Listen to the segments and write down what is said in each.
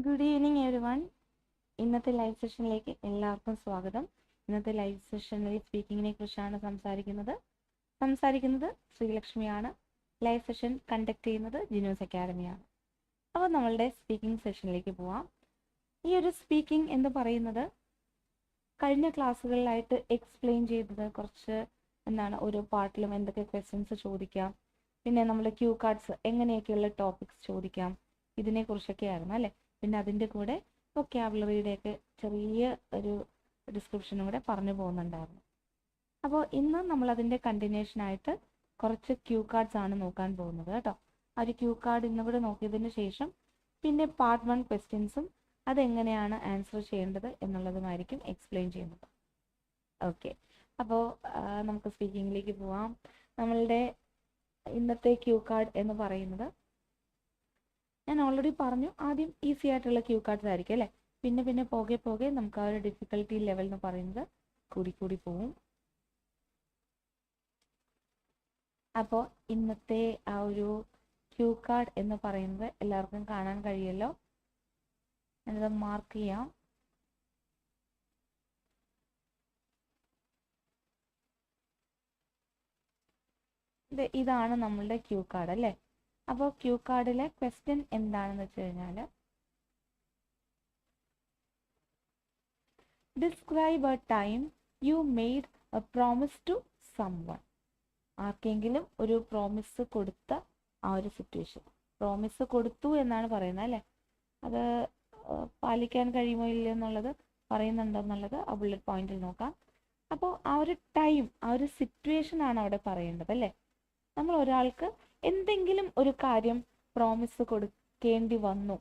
Good evening everyone. ഇന്നത്തെ live സെഷനിലേക്ക് എല്ലാവർക്കും സ്വാഗതം. ഇന്നത്തെ ലൈവ് സെഷനിൽ സ്പീക്കിങ്ങിനെ കുറിച്ചാണ് സംസാരിക്കുന്നത് ശ്രീലക്ഷ്മിയാണ്. ലൈവ് സെഷൻ കണ്ടക്ട് ചെയ്യുന്നത് ജിനൂസ് അക്കാഡമിയാണ്. അപ്പോൾ നമ്മളുടെ സ്പീക്കിംഗ് സെഷനിലേക്ക് പോവാം. ഈ ഒരു സ്പീക്കിംഗ് എന്ന് പറയുന്നത് കഴിഞ്ഞ ക്ലാസ്സുകളിലായിട്ട് എക്സ്പ്ലെയിൻ ചെയ്തത് കുറച്ച് ഓരോ പാർട്ടിലും എന്തൊക്കെ ക്വസ്റ്റ്യൻസ് ചോദിക്കാം, പിന്നെ നമ്മുടെ ക്യൂ കാർഡ്സ് എങ്ങനെയൊക്കെയുള്ള ടോപ്പിക്സ് ചോദിക്കാം, ഇതിനെക്കുറിച്ചൊക്കെ ആയിരുന്നു അല്ലേ. പിന്നെ അതിൻ്റെ കൂടെ വൊക്കാബുലറിയുടെയൊക്കെ ചെറിയ ഒരു ഡിസ്ക്രിപ്ഷനും കൂടെ പറഞ്ഞു പോകുന്നുണ്ടായിരുന്നു. അപ്പോൾ ഇന്ന് നമ്മൾ അതിൻ്റെ കണ്ടിന്യൂഷനായിട്ട് കുറച്ച് ക്യൂ കാർഡ്സ് ആണ് നോക്കാൻ പോകുന്നത് കേട്ടോ. ആ ഒരു ക്യൂ കാർഡ് ഇന്നും കൂടെ നോക്കിയതിന് ശേഷം പിന്നെ പാർട്ട് 1 ക്വസ്റ്റ്യൻസും അതെങ്ങനെയാണ് ആൻസർ ചെയ്യേണ്ടത് എന്നുള്ളതുമായിരിക്കും എക്സ്പ്ലെയിൻ ചെയ്യുന്നത്. ഓക്കെ, അപ്പോൾ നമുക്ക് സ്പീക്കിങ്ങിലേക്ക് പോവാം. നമ്മളുടെ ഇന്നത്തെ ക്യൂ കാർഡ് എന്ന് പറയുന്നത് ഞാൻ ഓൾറെഡി പറഞ്ഞു, ആദ്യം ഈസി ആയിട്ടുള്ള ക്യൂ കാർഡ്സ് ആയിരിക്കും അല്ലേ. പിന്നെ പോകെ നമുക്ക് ആ ഒരു ഡിഫിക്കൽട്ടി ലെവൽ എന്ന് പറയുന്നത് കൂടി പോവും. അപ്പോൾ ഇന്നത്തെ ആ ഒരു ക്യൂ കാർഡ് എന്ന് പറയുന്നത് എല്ലാവർക്കും കാണാൻ കഴിയുമല്ലോ. ഞാനിത് മാർക്ക് ചെയ്യാം. ഇതാണ് നമ്മളുടെ ക്യൂ കാർഡ് അല്ലേ. അപ്പോൾ ക്യൂ കാർഡിലെ ക്വസ്റ്റ്യൻ എന്താണെന്ന് വെച്ച് കഴിഞ്ഞാൽ, describe a time you made a promise to someone. ആർക്കെങ്കിലും ഒരു പ്രോമിസ് കൊടുത്ത ആ ഒരു സിറ്റുവേഷൻ. പ്രോമിസ് കൊടുത്തു എന്നാണ് പറയുന്നത് അല്ലേ. അത് പാലിക്കാൻ കഴിയുമോ ഇല്ലയോ എന്നുള്ളത് പറയുന്നുണ്ടോ എന്നുള്ളത് ആ ബുള്ളറ്റ് പോയിന്റിൽ നോക്കാം. അപ്പോൾ ആ ഒരു ടൈം, ആ ഒരു സിറ്റുവേഷൻ ആണ് അവിടെ പറയേണ്ടത് അല്ലേ. നമ്മൾ ഒരാൾക്ക് എന്തെങ്കിലും ഒരു കാര്യം പ്രോമിസ് കൊടുക്കേണ്ടി വന്നു,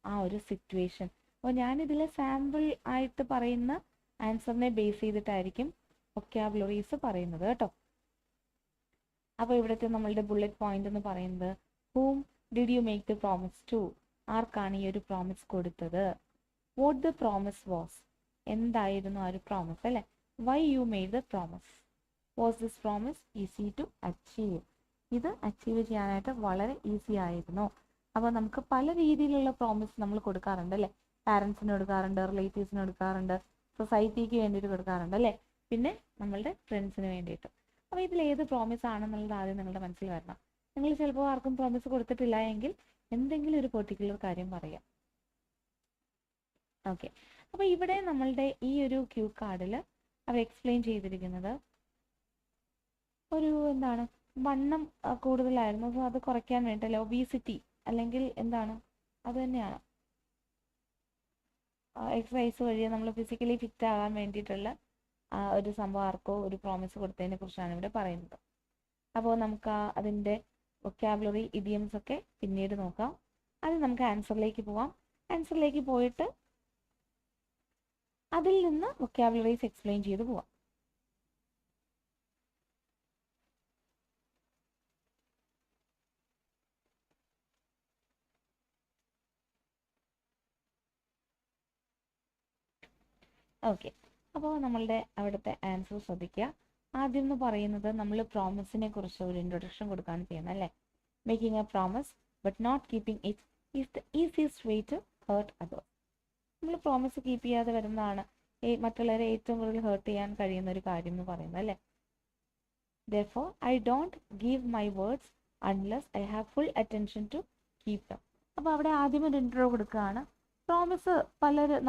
ആ ഒരു സിറ്റുവേഷൻ. അപ്പോൾ ഞാനിതിൽ സാമ്പിൾ ആയിട്ട് പറയുന്ന ആൻസറിനെ ബേസ് ചെയ്തിട്ടായിരിക്കും വൊക്കാബുലറീസ് പറയുന്നത് കേട്ടോ. അപ്പോൾ ഇവിടുത്തെ നമ്മളുടെ ബുള്ളറ്റ് പോയിന്റ് എന്ന് പറയുന്നത്, whom did you make the promise to? ആർക്കാണ് ഈ ഒരു പ്രോമിസ് കൊടുത്തത്? what the promise was? എന്തായിരുന്നു ആ ഒരു പ്രോമിസ് അല്ലേ. why you made the promise? was this promise easy to achieve? ഇത് അച്ചീവ് ചെയ്യാനായിട്ട് വളരെ ഈസി ആയിരുന്നു. അപ്പോൾ നമുക്ക് പല രീതിയിലുള്ള പ്രോമിസ് നമ്മൾ കൊടുക്കാറുണ്ട് അല്ലേ. പാരൻസിന് കൊടുക്കാറുണ്ട്, റിലേറ്റീവ്സിന് കൊടുക്കാറുണ്ട്, സൊസൈറ്റിക്ക് വേണ്ടിയിട്ട് കൊടുക്കാറുണ്ട് അല്ലേ, പിന്നെ നമ്മളുടെ ഫ്രണ്ട്സിന് വേണ്ടിയിട്ട്. അപ്പോൾ ഇതിൽ ഏത് പ്രോമിസ് ആണെന്നുള്ളത് ആദ്യം നിങ്ങളുടെ മനസ്സിൽ വരണം. നിങ്ങൾ ചിലപ്പോൾ ആർക്കും പ്രോമിസ് കൊടുത്തിട്ടില്ല എങ്കിൽ എന്തെങ്കിലും ഒരു പെർട്ടിക്കുലർ കാര്യം പറയാം. ഓക്കെ, അപ്പോൾ ഇവിടെ നമ്മളുടെ ഈ ഒരു ക്യൂ കാർഡിൽ അവർ എക്സ്പ്ലെയിൻ ചെയ്തിരിക്കുന്നത് ഒരു വണ്ണം കൂടുതലായിരുന്നു, സോ അത് കുറയ്ക്കാൻ വേണ്ടിയിട്ടല്ലേ, ഒബീസിറ്റി അല്ലെങ്കിൽ അത് തന്നെയാണ്, എക്സസൈസ് വഴി നമ്മൾ ഫിസിക്കലി ഫിറ്റ് ആകാൻ വേണ്ടിയിട്ടുള്ള ഒരു സംഭവം ആർക്കോ ഒരു പ്രോമിസ് കൊടുത്തതിനെ കുറിച്ചാണ് ഇവിടെ പറയുന്നത്. അപ്പോൾ നമുക്ക് അതിൻ്റെ വൊക്കാബുലറി ഇഡിയംസ് ഒക്കെ പിന്നീട് നോക്കാം. അത് നമുക്ക് ആൻസറിലേക്ക് പോവാം. ആൻസറിലേക്ക് പോയിട്ട് അതിൽ നിന്ന് വൊക്കാബുലറീസ് എക്സ്പ്ലെയിൻ ചെയ്ത് പോവാം. ഓക്കെ, അപ്പോൾ നമ്മളുടെ അവിടുത്തെ ആൻസർ ശ്രദ്ധിക്കുക. ആദ്യം എന്ന് പറയുന്നത് നമ്മൾ പ്രോമിസിനെ കുറിച്ച് ഒരു ഇൻട്രൊഡക്ഷൻ കൊടുക്കുകയാണ് ചെയ്യുന്നത് അല്ലേ. Making a promise but not keeping it is the easiest way to hurt others. നമ്മൾ പ്രോമിസ് കീപ്പ് ചെയ്യാതെ വരുന്നതാണ് മറ്റുള്ളവരെ ഏറ്റവും കൂടുതൽ ഹേർട്ട് ചെയ്യാൻ കഴിയുന്ന ഒരു കാര്യം എന്ന് പറയുന്നത് അല്ലേ. therefore I don't give my words unless I have full attention to keep them. അപ്പോൾ അവിടെ ആദ്യം ഒരു ഇൻട്രോ കൊടുക്കുകയാണ്. പ്രോമിസ്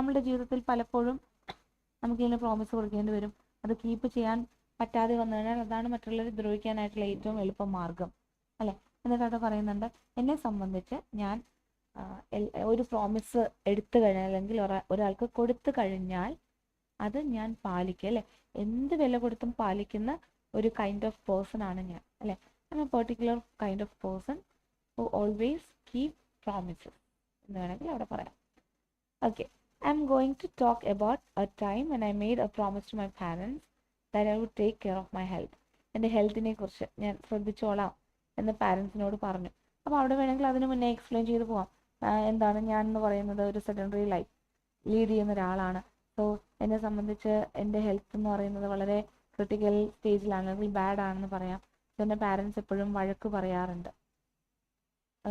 നമ്മുടെ ജീവിതത്തിൽ പലപ്പോഴും നമുക്കിങ്ങനെ പ്രോമിസ് കൊടുക്കേണ്ടി വരും. അത് കീപ്പ് ചെയ്യാൻ പറ്റാതെ വന്നു കഴിഞ്ഞാൽ അതാണ് മറ്റുള്ളവരെ ദ്രോഹിക്കാനായിട്ടുള്ള ഏറ്റവും എളുപ്പ മാർഗം അല്ലേ. എന്നിട്ട് അവിടെ പറയുന്നുണ്ട്, എന്നെ സംബന്ധിച്ച് ഞാൻ ഒരു പ്രോമിസ് എടുത്തു കഴിഞ്ഞാൽ അല്ലെങ്കിൽ ഒരാൾക്ക് കൊടുത്തു കഴിഞ്ഞാൽ അത് ഞാൻ പാലിക്കും അല്ലേ. എന്ത് വില കൊടുത്തും പാലിക്കുന്ന ഒരു കൈൻഡ് ഓഫ് പേഴ്സൺ ആണ് ഞാൻ അല്ലേ. I M A particular kind of person who always keep promises എന്ന് വേണമെങ്കിൽ അവിടെ പറയാം. Okay, I'm going to talk about a time when I made a promise to my parents that I would take care of my health. എൻ്റെ ഹെൽത്തിനെ കുറിച്ച് ഞാൻ ശ്രദ്ധിച്ചോളാം എന്ന് പാരൻസിനോട് പറഞ്ഞു. അപ്പോൾ അവിടെ വേണമെങ്കിൽ അതിന് മുന്നേ എക്സ്പ്ലെയിൻ ചെയ്ത് പോവാം. ഞാൻ എന്ന് പറയുന്നത് ഒരു സെഡൻറ്ററി ലൈഫ് ലീഡ് ചെയ്യുന്ന ഒരാളാണ്. സോ എന്നെ സംബന്ധിച്ച് എൻ്റെ ഹെൽത്ത് എന്ന് പറയുന്നത് വളരെ ക്രിട്ടിക്കൽ സ്റ്റേജിലാണ്, അല്ലെങ്കിൽ ബാഡ് ആണെന്ന് പറയാം. എൻ്റെ പാരൻസ് എപ്പോഴും വഴക്ക് പറയാറുണ്ട്.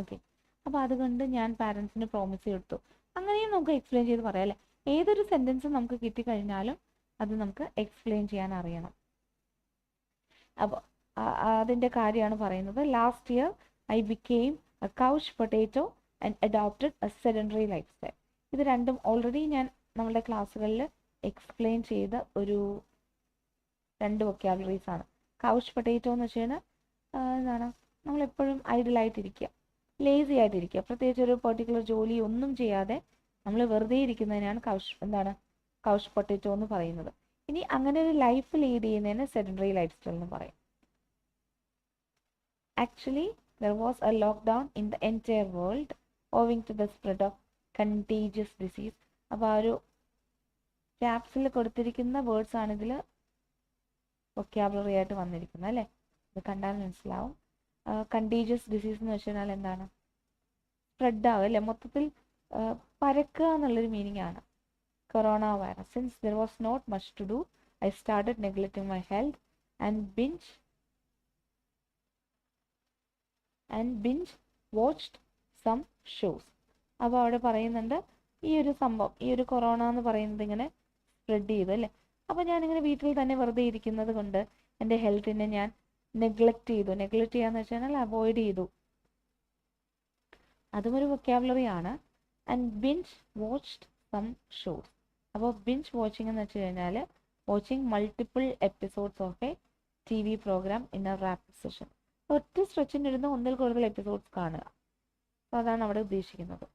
ഓക്കെ, അപ്പോൾ അതുകൊണ്ട് ഞാൻ പാരൻസിന് പ്രോമിസ് കൊടുത്തു. അങ്ങനെയും നമുക്ക് എക്സ്പ്ലെയിൻ ചെയ്ത് പറയാം അല്ലേ. ഏതൊരു സെൻറ്റൻസ് നമുക്ക് കിട്ടിക്കഴിഞ്ഞാലും അത് നമുക്ക് എക്സ്പ്ലെയിൻ ചെയ്യാൻ അറിയണം. അപ്പോൾ അതിൻ്റെ കാര്യമാണ് പറയുന്നത്. Last year I became A couch potato and adopted A sedentary life style. ഇത് രണ്ടും ഓൾറെഡി ഞാൻ നമ്മുടെ ക്ലാസ്സുകളിൽ എക്സ്പ്ലെയിൻ ചെയ്ത ഒരു 2 വൊക്കാബുലറീസ് ആണ്. കൗച്ച് പൊട്ടേറ്റോ എന്ന് വെച്ച് കഴിഞ്ഞാൽ എന്താണ്, നമ്മളെപ്പോഴും ഐഡിലായിട്ടിരിക്കുക, ലേസി ആയിട്ടിരിക്കുക, പ്രത്യേകിച്ച് ഒരു പെർട്ടിക്കുലർ ജോലി ഒന്നും ചെയ്യാതെ നമ്മൾ വെറുതെ ഇരിക്കുന്നതിനാണ് കൗച്ച് പൊട്ടേറ്റോ എന്ന് പറയുന്നത്. ഇനി അങ്ങനെ ഒരു ലൈഫ് ലീഡ് ചെയ്യുന്നതിന് സെഡൻറ്ററി ലൈഫ് സ്റ്റൈൽ എന്ന് പറയും. Actually there was a lockdown in the entire world owing to the spread of contagious disease. അപ്പോൾ ആ ഒരു ക്യാപ്സിൽ കൊടുത്തിരിക്കുന്ന വേർഡ്സ് ആണ് ഇതിൽ വൊക്കാബുലറി ആയിട്ട് വന്നിരിക്കുന്നത് അല്ലേ. ഇത് കണ്ടാൽ മനസ്സിലാവും. കണ്ടീജിയസ് ഡിസീസ് എന്ന് വെച്ച് കഴിഞ്ഞാൽ എന്താണ്, സ്പ്രെഡ് ആവുക അല്ലേ, മൊത്തത്തിൽ പരക്കുക എന്നുള്ളൊരു മീനിങ് ആണ്. Corona virus. Since there was not much to do I started neglecting my health and binge watched some shows. അപ്പോൾ അവിടെ പറയുന്നുണ്ട് ഈ ഒരു സംഭവം, ഈ ഒരു കൊറോണ എന്ന് പറയുന്നത് ഇങ്ങനെ സ്പ്രെഡ് ചെയ്തു അല്ലേ. അപ്പോൾ ഞാനിങ്ങനെ വീട്ടിൽ തന്നെ വെറുതെ ഇരിക്കുന്നത് കൊണ്ട് എൻ്റെ ഹെൽത്തിനെ ഞാൻ നെഗ്ലക്റ്റ് ചെയ്തു. നെഗ്ലക്റ്റ് ചെയ്യാന്ന് വെച്ച് കഴിഞ്ഞാൽ അവോയ്ഡ് ചെയ്തു. അതും ഒരു വൊക്കാബുലറി ആണ്. And binge watched some shows. അപ്പോൾ ബിഞ്ച് വാച്ചിങ് എന്ന് വെച്ച് കഴിഞ്ഞാൽ watching multiple episodes of a TV programme in a rapid session. ഒറ്റ സ്ട്രെച്ചിനിരുന്ന് ഒന്നിൽ കൂടുതൽ എപ്പിസോഡ്സ് കാണുക. അപ്പോൾ അതാണ് അവിടെ ഉദ്ദേശിക്കുന്നത്.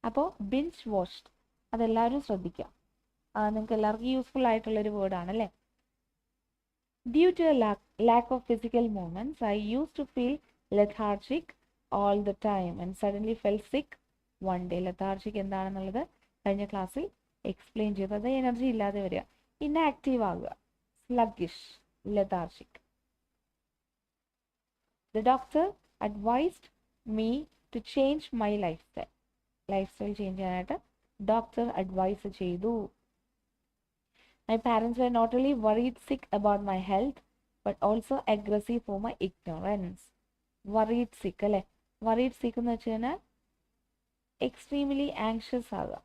അപ്പോൾ ബിഞ്ച് വാച്ച്ഡ് അതെല്ലാവരും ശ്രദ്ധിക്കുക. നിങ്ങൾക്ക് എല്ലാവർക്കും യൂസ്ഫുൾ ആയിട്ടുള്ളൊരു വേർഡാണ് അല്ലേ. Due to a lack of physical movements, I used to feel lethargic all the time and suddenly fell sick one day. Lethargic എന്താണെന്നുള്ളത് കഴിഞ്ഞ ക്ലാസ്സിൽ എക്സ്പ്ലെയിൻ ചെയ്തു. അത് എനർജി ഇല്ലാതെ വരിക, ഇൻആക്റ്റീവ് ആകുക, sluggish, lethargic. The doctor advised me to change my lifestyle. Lifestyle change ചെയ്യാനായിട്ട് doctor advice ചെയ്തു. My parents were not only worried sick about my health but also aggressive for my ignorance. Worried sick അല്ലേ. worried sick എന്ന് വെച്ച് കഴിഞ്ഞാൽ extremely anxious ആകുക,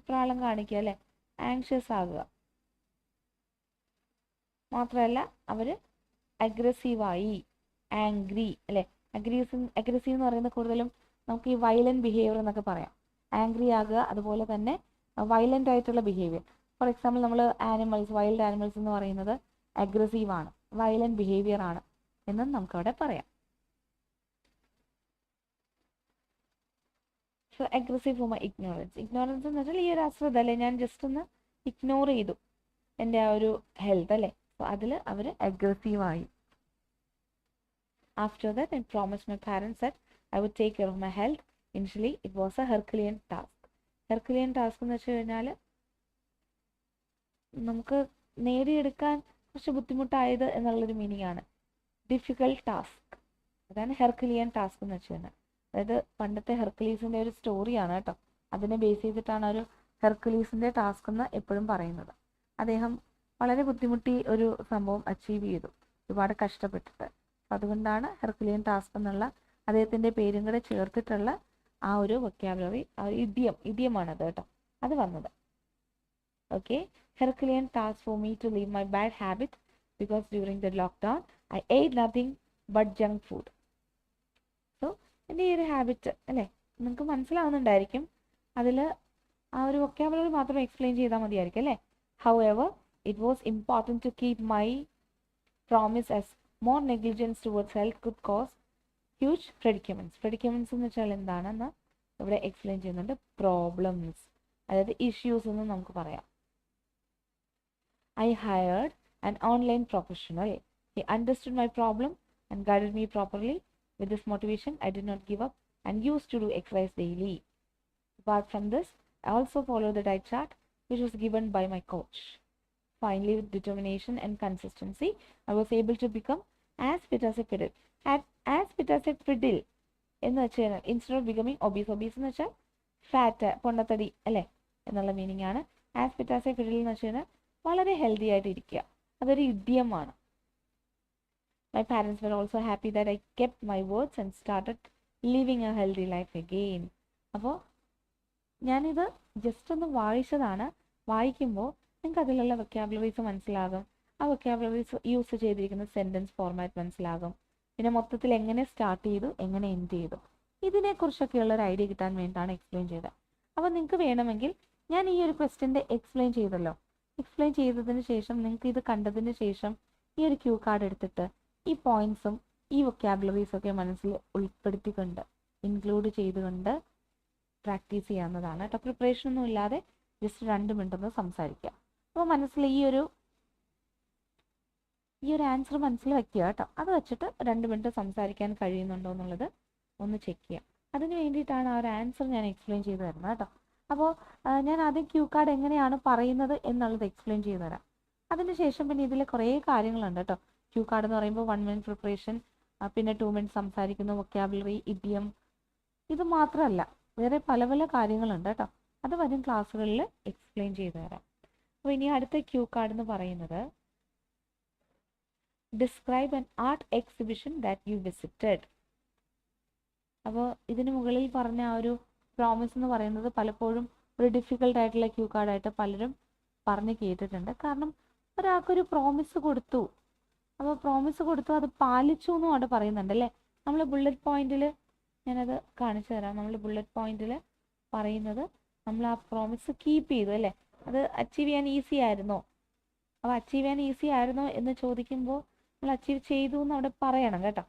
പ്രാളം കാണിക്കുക അല്ലേ, anxious ആകുക. മാത്രമല്ല അവർ അഗ്രസീവായി, ആംഗ്രി അല്ലേ. അഗ്രസീവ് എന്ന് പറയുന്നത് കൂടുതലും നമുക്ക് ഈ വയലന്റ് ബിഹേവിയർ എന്നൊക്കെ പറയാം. ആംഗ്രി ആകുക, അതുപോലെ തന്നെ വയലന്റ് ആയിട്ടുള്ള ബിഹേവിയർ. ഫോർ എക്സാമ്പിൾ നമ്മൾ വൈൽഡ് ആനിമൽസ് എന്ന് പറയുന്നത് അഗ്രസീവ് ആണ്, വയലന്റ് ബിഹേവിയർ ആണ് എന്നും നമുക്കവിടെ പറയാം. So aggressive for my ignorance. Ignorance എന്ന് വെച്ചാൽ ഈ ഒരു അശ്രദ്ധ അല്ലേ, ഞാൻ ജസ്റ്റ് ഒന്ന് ഇഗ്നോർ ചെയ്തു എൻ്റെ ആ ഒരു ഹെൽത്ത് അല്ലേ. അപ്പോൾ അതിൽ അവർ അഗ്രസീവായി. After that, I promised my parents that I would take care of my health. Initially, it was a Herculean task. Herculean task എന്ന് വെച്ച് കഴിഞ്ഞാൽ നമുക്ക് നേടിയെടുക്കാൻ കുറച്ച് ബുദ്ധിമുട്ടായത് എന്നുള്ളൊരു മീനിങ് ആണ്. ഡിഫിക്കൽട്ട് ടാസ്ക്, അതാണ് ഹെർക്കുലിയൻ ടാസ്ക് എന്ന് വെച്ച് കഴിഞ്ഞാൽ. അതായത് പണ്ടത്തെ ഹെർക്കുലീസിൻ്റെ ഒരു സ്റ്റോറിയാണ് കേട്ടോ. അതിനെ ബേസ് ചെയ്തിട്ടാണ് ഒരു ഹെർക്കുലീസിൻ്റെ ടാസ്ക് എന്ന് എപ്പോഴും പറയുന്നത്. അദ്ദേഹം വളരെ ബുദ്ധിമുട്ടി ഒരു സംഭവം അച്ചീവ് ചെയ്തു, ഒരുപാട് കഷ്ടപ്പെട്ടിട്ട്. അതുകൊണ്ടാണ് ഹെർക്കുലിയൻ ടാസ്ക് എന്നുള്ള അദ്ദേഹത്തിൻ്റെ പേരും കൂടെ ചേർത്തിട്ടുള്ള ആ ഒരു വൊക്കാബുലറി, ആ ഒരു ഇഡിയമാണത് കേട്ടോ, അത് വന്നത്. Okay, Herculean task for me to leave my bad habit because during the lockdown I ate nothing but junk food. So എൻ്റെ ഈ ഒരു ഹാബിറ്റ് അല്ലേ നിങ്ങൾക്ക് മനസ്സിലാവുന്നുണ്ടായിരിക്കും. അതിൽ ആ ഒരു വൊക്കാബുലറി മാത്രം എക്സ്പ്ലെയിൻ ചെയ്താൽ മതിയായിരിക്കും അല്ലേ. However, it was important to keep my promise as more negligence towards health could cause huge predicaments. Predicaments എന്ന് വെച്ചാൽ എന്താണെന്ന് ഇവിടെ എക്സ്പ്ലെയിൻ ചെയ്യുന്നുണ്ട്. പ്രോബ്ലംസ്, അതായത് ഇഷ്യൂസ് എന്ന് നമുക്ക് പറയാം. I hired an online professional. He understood my problem and guided me properly. With this motivation, I did not give up and used to do exercise daily. Apart from this, I also followed the diet chart which was given by my coach. Finally, with determination and consistency, I was able to become as fit as a fiddle. As fit as a fiddle എന്ന് വെച്ചാൽ instead of becoming obese. Obese എന്ന് വെച്ചാൽ fat, പൊണ്ണത്തടി അല്ലേ എന്നുള്ള meaning ആണ്. As fit as A fiddle എന്ന് വെച്ച് കഴിഞ്ഞാൽ വളരെ ഹെൽത്തി ആയിട്ട് ഇരിക്കുക, അതൊരു ഇഡിയമാണ്. My parents were also happy that I kept my words and started living a healthy life again. അപ്പോൾ ഞാനിത് ജസ്റ്റ് ഒന്ന് വായിച്ചതാണ്. വായിക്കുമ്പോൾ നിങ്ങൾക്ക് അതിലുള്ള വൊക്കാബുലറീസ് മനസ്സിലാകും. ആ വൊക്കാബുലറീസ് യൂസ് ചെയ്തിരിക്കുന്ന സെൻറ്റൻസ് ഫോർമാറ്റ് മനസ്സിലാകും. പിന്നെ മൊത്തത്തിൽ എങ്ങനെ സ്റ്റാർട്ട് ചെയ്തു, എങ്ങനെ എൻഡ് ചെയ്തു, ഇതിനെക്കുറിച്ചൊക്കെയുള്ള ഒരു ഐഡിയ കിട്ടാൻ വേണ്ടിയിട്ടാണ് എക്സ്പ്ലെയിൻ ചെയ്തത്. അപ്പോൾ നിങ്ങൾക്ക് വേണമെങ്കിൽ ഞാൻ ഈ ഒരു ക്വസ്റ്റ്യൻ്റെ എക്സ്പ്ലെയിൻ ചെയ്തല്ലോ, എക്സ്പ്ലെയിൻ ചെയ്തതിന് ശേഷം നിങ്ങൾക്ക് ഇത് കണ്ടതിന് ശേഷം ഈ ഒരു ക്യൂ കാർഡ് എടുത്തിട്ട് ഈ പോയിന്റ്സും ഈ വൊക്കാബുലറീസും ഒക്കെ മനസ്സിൽ ഉൾപ്പെടുത്തിക്കൊണ്ട് ഇൻക്ലൂഡ് ചെയ്തുകൊണ്ട് പ്രാക്ടീസ് ചെയ്യാവുന്നതാണ് കേട്ടോ. പ്രിപ്പറേഷൻ ഒന്നും ഇല്ലാതെ ജസ്റ്റ് 2 മിനിറ്റ് ഒന്ന് സംസാരിക്കുക. അപ്പോൾ മനസ്സിൽ ഈ ഒരു ആൻസർ മനസ്സിൽ വയ്ക്കുക കേട്ടോ. അത് വെച്ചിട്ട് 2 മിനിറ്റ് സംസാരിക്കാൻ കഴിയുന്നുണ്ടോ എന്നുള്ളത് ഒന്ന് ചെക്ക് ചെയ്യാം. അതിന് വേണ്ടിയിട്ടാണ് ആ ഒരു ആൻസർ ഞാൻ എക്സ്പ്ലെയിൻ ചെയ്തു തരുന്നത് കേട്ടോ. അപ്പോൾ ഞാൻ ആദ്യം ക്യൂ കാർഡ് എങ്ങനെയാണ് പറയുന്നത് എന്നുള്ളത് എക്സ്പ്ലെയിൻ ചെയ്തു തരാം. അതിനുശേഷം പിന്നെ ഇതിൽ കുറേ കാര്യങ്ങളുണ്ട് കേട്ടോ. ക്യൂ കാർഡ് എന്ന് പറയുമ്പോൾ 1 മിനിറ്റ് പ്രിപ്പറേഷൻ, പിന്നെ 2 മിനിറ്റ് സംസാരിക്കുന്ന വൊക്കാബുലറി, ഇഡിയം, ഇത് മാത്രമല്ല വേറെ പല പല കാര്യങ്ങളുണ്ട് കേട്ടോ. അത് വരും ക്ലാസ്സുകളിൽ എക്സ്പ്ലെയിൻ ചെയ്തു തരാം. അപ്പോൾ ഇനി അടുത്ത ക്യൂ കാർഡ് എന്ന് പറയുന്നത് describe an art exhibition that U visited. അപ്പോൾ ഇതിന് മുകളിൽ പറഞ്ഞ ആ ഒരു പ്രോമിസ് എന്ന് പറയുന്നത് പലപ്പോഴും ഒരു ഡിഫിക്കൽട്ട് ആയിട്ടുള്ള ക്യൂ കാർഡായിട്ട് പലരും പറഞ്ഞ് കേട്ടിട്ടുണ്ട്. കാരണം ഒരാൾക്കൊരു പ്രോമിസ് കൊടുത്തു, അപ്പോൾ പ്രോമിസ് കൊടുത്തു, അത് പാലിച്ചു എന്നും അവിടെ പറയുന്നുണ്ട് അല്ലേ. നമ്മൾ ബുള്ളറ്റ് പോയിന്റിൽ ഞാനത് കാണിച്ചു തരാം. നമ്മൾ ബുള്ളറ്റ് പോയിന്റിൽ പറയുന്നത് നമ്മൾ ആ പ്രോമിസ് കീപ്പ് ചെയ്തു അല്ലേ. അത് അച്ചീവ് ചെയ്യാൻ ഈസി ആയിരുന്നോ? അപ്പോൾ അച്ചീവ് ചെയ്യാൻ ഈസി ആയിരുന്നോ എന്ന് ചോദിക്കുമ്പോൾ നമ്മൾ അച്ചീവ് ചെയ്തു എന്ന് അവിടെ പറയണം കേട്ടോ.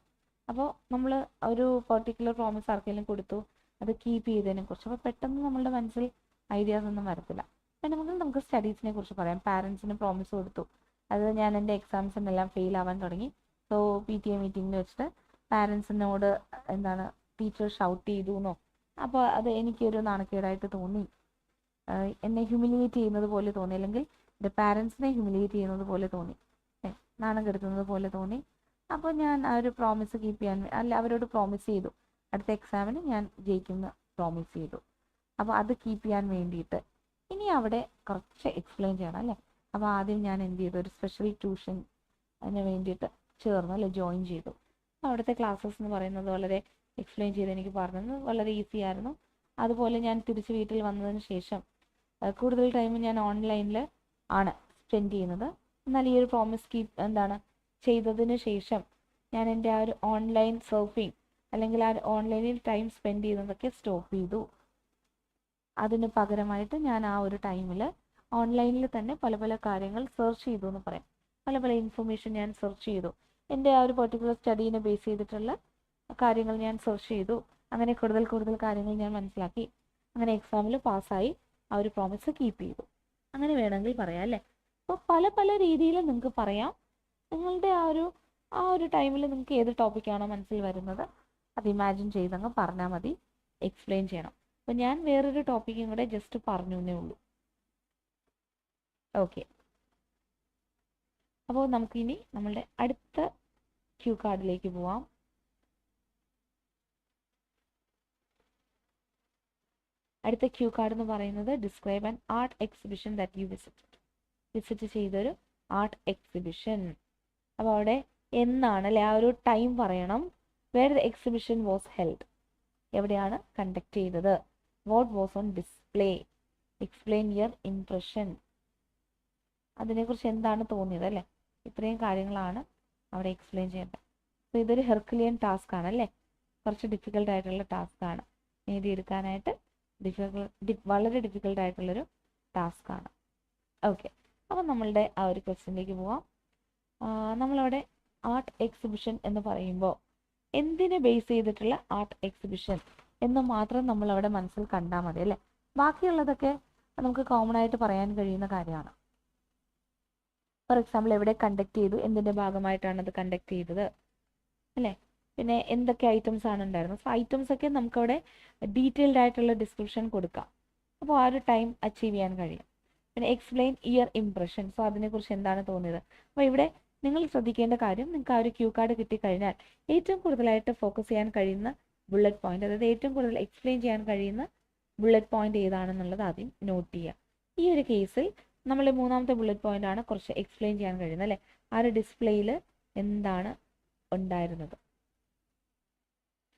അപ്പോൾ നമ്മൾ ഒരു പെർട്ടിക്കുലർ പ്രോമിസ് ആർക്കെങ്കിലും കൊടുത്തു, അത് കീപ്പ് ചെയ്തതിനെ കുറിച്ച് അപ്പോൾ പെട്ടെന്ന് നമ്മളുടെ മനസ്സിൽ ഐഡിയാസ് ഒന്നും വരത്തില്ല. വേണമെങ്കിൽ നമുക്ക് സ്റ്റഡീസിനെ കുറിച്ച് പറയാം. പാരൻസിന് പ്രോമിസ് കൊടുത്തു, അത് ഞാൻ എൻ്റെ എക്സാംസിനെല്ലാം ഫെയിൽ ആവാൻ തുടങ്ങി. സോ PTA മീറ്റിങ്ങിൽ വെച്ചിട്ട് പാരൻസിനോട് എന്താണ് ടീച്ചർ ഷൗട്ട് ചെയ്തു എന്നോ, അപ്പോൾ അത് എനിക്കൊരു നാണക്കേടായിട്ട് തോന്നി, എന്നെ ഹ്യൂമിലിയേറ്റ് ചെയ്യുന്നത് പോലെ തോന്നി, അല്ലെങ്കിൽ എൻ്റെ പാരൻസിനെ ഹ്യൂമിലിയേറ്റ് ചെയ്യുന്നത് പോലെ തോന്നി, നാണം കെടുത്തുന്നത് പോലെ തോന്നി. അപ്പോൾ ഞാൻ ആ ഒരു പ്രോമിസ് കീപ്പ് ചെയ്യാൻ അവരോട് പ്രോമിസ് ചെയ്തു, അടുത്ത എക്സാമിന് ഞാൻ ജയിക്കുന്ന പ്രോമിസ് ചെയ്തു. അപ്പോൾ അത് കീപ്പ് ചെയ്യാൻ വേണ്ടിയിട്ട് ഇനി അവിടെ കുറച്ച് എക്സ്പ്ലെയിൻ ചെയ്യണം അല്ലേ. അപ്പോൾ ആദ്യം ഞാൻ എന്ത് ചെയ്തു, ഒരു സ്പെഷ്യൽ ട്യൂഷൻ അതിന് വേണ്ടിയിട്ട് ചേർന്നു അല്ലെ, ജോയിൻ ചെയ്തു. അവിടുത്തെ ക്ലാസ്സസ് എന്ന് പറയുന്നത് വളരെ എക്സ്പ്ലെയിൻ ചെയ്ത് എനിക്ക് പറഞ്ഞത് വളരെ ഈസി ആയിരുന്നു. അതുപോലെ ഞാൻ തിരിച്ച് വീട്ടിൽ വന്നതിന് ശേഷം കൂടുതൽ ടൈം ഞാൻ ഓൺലൈനിൽ ആണ് സ്പെൻഡ് ചെയ്യുന്നത്. എന്നാൽ ഈ ഒരു പ്രോമിസ് കീപ്പ് ചെയ്തതിന് ശേഷം ഞാൻ എൻ്റെ ആ ഒരു ഓൺലൈൻ സർഫിങ് അല്ലെങ്കിൽ ആ ഓൺലൈനിൽ ടൈം സ്പെൻഡ് ചെയ്യുന്നതൊക്കെ സ്റ്റോപ്പ് ചെയ്തു. അതിന് പകരമായിട്ട് ഞാൻ ആ ഒരു ടൈമിൽ ഓൺലൈനിൽ തന്നെ പല പല കാര്യങ്ങൾ സെർച്ച് ചെയ്തു എന്ന് പറയാം. പല പല ഇൻഫർമേഷൻ ഞാൻ സെർച്ച് ചെയ്തു. എൻ്റെ ആ ഒരു പെർട്ടിക്കുലർ സ്റ്റഡീനെ ബേസ് ചെയ്തിട്ടുള്ള കാര്യങ്ങൾ ഞാൻ സെർച്ച് ചെയ്തു. അങ്ങനെ കൂടുതൽ കാര്യങ്ങൾ ഞാൻ മനസ്സിലാക്കി. അങ്ങനെ എക്സാമിൽ പാസ്സായി, ആ ഒരു പ്രോമിസ് കീപ്പ് ചെയ്തു. അങ്ങനെ വേണമെങ്കിൽ പറയാം അല്ലേ. അപ്പോൾ പല പല രീതിയിൽ നിങ്ങൾക്ക് പറയാം. നിങ്ങളുടെ ആ ഒരു ടൈമിൽ നിങ്ങൾക്ക് ഏത് ടോപ്പിക്കാണോ മനസ്സിൽ വരുന്നത് അത് ഇമാജിൻ ചെയ്തങ്ങ് പറഞ്ഞാൽ മതി. എക്സ്പ്ലെയിൻ ചെയ്യണം. അപ്പോൾ ഞാൻ വേറൊരു ടോപ്പിക്കും കൂടെ ജസ്റ്റ് പറഞ്ഞു എന്നേ ഉള്ളൂ. ഓക്കെ, അപ്പോൾ നമുക്കിനി നമ്മളുടെ അടുത്ത ക്യൂ കാർഡിലേക്ക് പോവാം. അടുത്ത ക്യൂ കാർഡ് എന്ന് പറയുന്നത് describe an art exhibition that you visit ചെയ്തൊരു ആർട്ട് എക്സിബിഷൻ. അപ്പോൾ അവിടെ എന്നാണ് അല്ലെ, ആ ഒരു ടൈം പറയണം. Where the exhibition was held, എവിടെയാണ് കണ്ടക്ട് ചെയ്തത്. What was on display, explain your impression, അതിനെക്കുറിച്ച് എന്താണ് തോന്നിയത് അല്ലേ. ഇത്രയും കാര്യങ്ങളാണ് അവിടെ എക്സ്പ്ലെയിൻ ചെയ്യേണ്ടത്. അപ്പോൾ ഇതൊരു ഹെർക്കുലിയൻ ടാസ്ക് ആണ് അല്ലേ, കുറച്ച് ഡിഫിക്കൽട്ട് ആയിട്ടുള്ള ടാസ്ക് ആണ്. നേടിയെടുക്കാനായിട്ട് വളരെ ഡിഫിക്കൽട്ട് ആയിട്ടുള്ളൊരു ടാസ്ക് ആണ്. ഓക്കെ, അപ്പോൾ നമ്മളുടെ ആ ഒരു ക്വസ്റ്റ്യനിലേക്ക് പോവാം. നമ്മളവിടെ ആർട്ട് എക്സിബിഷൻ എന്ന് പറയുമ്പോൾ എന്തിനെ ബേസ് ചെയ്തിട്ടുള്ള ആർട്ട് എക്സിബിഷൻ എന്ന് മാത്രം നമ്മളവിടെ മനസ്സിൽ കണ്ടാൽ മതി അല്ലേ. ബാക്കിയുള്ളതൊക്കെ നമുക്ക് കോമൺ ആയിട്ട് പറയാൻ കഴിയുന്ന കാര്യമാണ്. ഫോർ എക്സാമ്പിൾ എവിടെ കണ്ടക്ട് ചെയ്തു, എന്തിൻ്റെ ഭാഗമായിട്ടാണ് അത് കണ്ടക്ട് ചെയ്തത് അല്ലേ, പിന്നെ എന്തൊക്കെ ഐറ്റംസ് ആണ് ഉണ്ടായിരുന്നത്. സോ ഐറ്റംസ് ഒക്കെ നമുക്കവിടെ ഡീറ്റെയിൽഡ് ആയിട്ടുള്ള ഡിസ്ക്രിപ്ഷൻ കൊടുക്കാം. അപ്പോൾ ആ ഒരു ടൈം അച്ചീവ് ചെയ്യാൻ കഴിയും. പിന്നെ എക്സ്പ്ലെയിൻ യുവർ ഇംപ്രഷൻ, സോ അതിനെക്കുറിച്ച് എന്താണ് തോന്നിയത്. അപ്പോൾ ഇവിടെ നിങ്ങൾ ശ്രദ്ധിക്കേണ്ട കാര്യം, നിങ്ങൾക്ക് ആ ഒരു ക്യൂ കാർഡ് കിട്ടിക്കഴിഞ്ഞാൽ ഏറ്റവും കൂടുതലായിട്ട് ഫോക്കസ് ചെയ്യാൻ കഴിയുന്ന ബുള്ളറ്റ് പോയിന്റ്, അതായത് ഏറ്റവും കൂടുതൽ എക്സ്പ്ലെയിൻ ചെയ്യാൻ കഴിയുന്ന ബുള്ളറ്റ് പോയിന്റ് ഏതാണെന്നുള്ളത് ആദ്യം നോട്ട് ചെയ്യുക. ഈ ഒരു കേസിൽ നമ്മൾ മൂന്നാമത്തെ ബുള്ളറ്റ് പോയിന്റ് ആണ് കുറച്ച് എക്സ്പ്ലെയിൻ ചെയ്യാൻ കഴിയുന്നത് അല്ലേ. ആ ഒരു ഡിസ്പ്ലേയിൽ എന്താണ് ഉണ്ടായിരുന്നത്,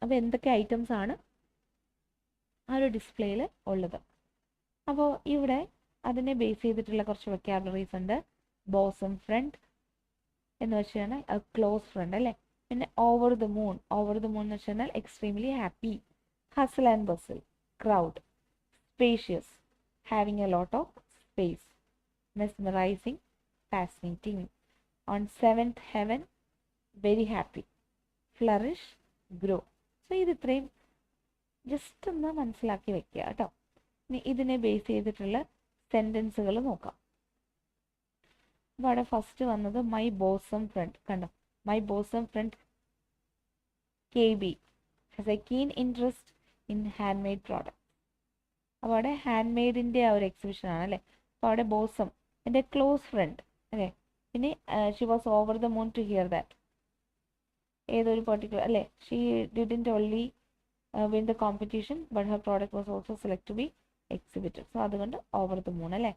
അപ്പോൾ എന്തൊക്കെ ഐറ്റംസ് ആണ് ആ ഒരു ഡിസ്പ്ലേയിൽ ഉള്ളത്. അപ്പോൾ ഇവിടെ അതിനെ ബേസ് ചെയ്തിട്ടുള്ള കുറച്ച് വൊക്കാബുലറീസ് ഉണ്ട്. ബോസം ഫ്രണ്ട് എന്ന് വെച്ച് കഴിഞ്ഞാൽ ക്ലോസ് ഫ്രണ്ട് അല്ലേ. പിന്നെ ഓവർ ദ മൂൺ എന്ന് വെച്ച് കഴിഞ്ഞാൽ എക്സ്ട്രീംലി ഹാപ്പി. ഹസിൽ ആൻഡ് ബസിൽ crowd. Spacious having a lot of space. Mesmerising fascinating. On seventh heaven very happy. Flourish grow. So ഇത് ഇത്രയും ജസ്റ്റ് ഒന്ന് മനസ്സിലാക്കി വെക്കുക കേട്ടോ. ഇനി ഇതിനെ ബേസ് ചെയ്തിട്ടുള്ള സെൻറ്റൻസുകൾ നോക്കാം. അപ്പോൾ അവിടെ ഫസ്റ്റ് വന്നത് മൈ ബോസം ഫ്രണ്ട്. കണ്ടോ, my bosom friend KB has a keen interest in hand made product. അപ്പോൾ അവിടെ ഹാൻഡ് മെയ്ഡിൻ്റെ ആ ഒരു എക്സിബിഷൻ ആണ് അല്ലേ. അപ്പോൾ അവിടെ ബോസം എൻ്റെ ക്ലോസ് ഫ്രണ്ട് അല്ലേ. പിന്നെ she was over the moon to hear that. ഏതൊരു പെർട്ടിക്കുലർ അല്ലേ. She didn't only win the competition but her product was also selected to be exhibited. So അതുകൊണ്ട് ഓവർ ദ മൂൺ അല്ലേ.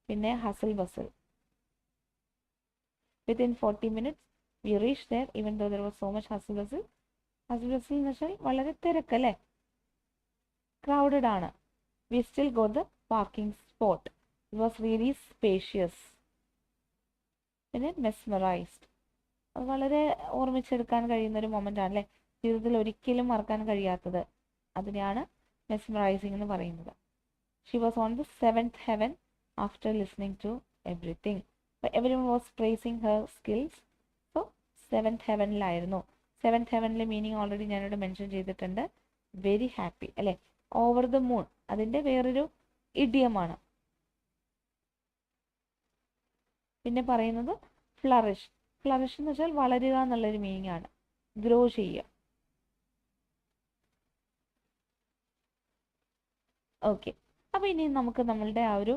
പിന്നെ ഹസൽ Basel. Within 40 minutes we reached there even though there was so much hustle bustle. Hustle bustle എന്ന് വെച്ചാൽ വളരെ തിരക്കല്ലേ, crowded ആണ്. We still got the parking spot. It was really spacious. പിന്നെ mesmerized. അത് വളരെ ഓർമ്മിച്ചെടുക്കാൻ കഴിയുന്ന ഒരു മൊമെൻ്റ് ആണല്ലേ, ജീവിതത്തിൽ ഒരിക്കലും മറക്കാൻ കഴിയാത്തത്. അതിനെയാണ് മെസ്മറൈസിങ് എന്ന് പറയുന്നത്. She was on the seventh heaven after listening to everything. Everyone was praising her skills. So seventh ഹെവനിലായിരുന്നു. സെവൻത് ഹെവനിലെ മീനിങ് ഓൾറെഡി ഞാനിവിടെ മെൻഷൻ ചെയ്തിട്ടുണ്ട്. വെരി ഹാപ്പി അല്ലേ. ഓവർ ദ മൂൺ അതിൻ്റെ വേറൊരു ഇഡിയമാണ്. പിന്നെ പറയുന്നത് ഫ്ലറിഷ്. ഫ്ലറിഷ് എന്ന് വെച്ചാൽ വളരുക എന്നുള്ളൊരു മീനിങ് ആണ്. ഗ്രോ ചെയ്യുക. ഓക്കെ, അപ്പോൾ ഇനി നമുക്ക് നമ്മളുടെ ആ ഒരു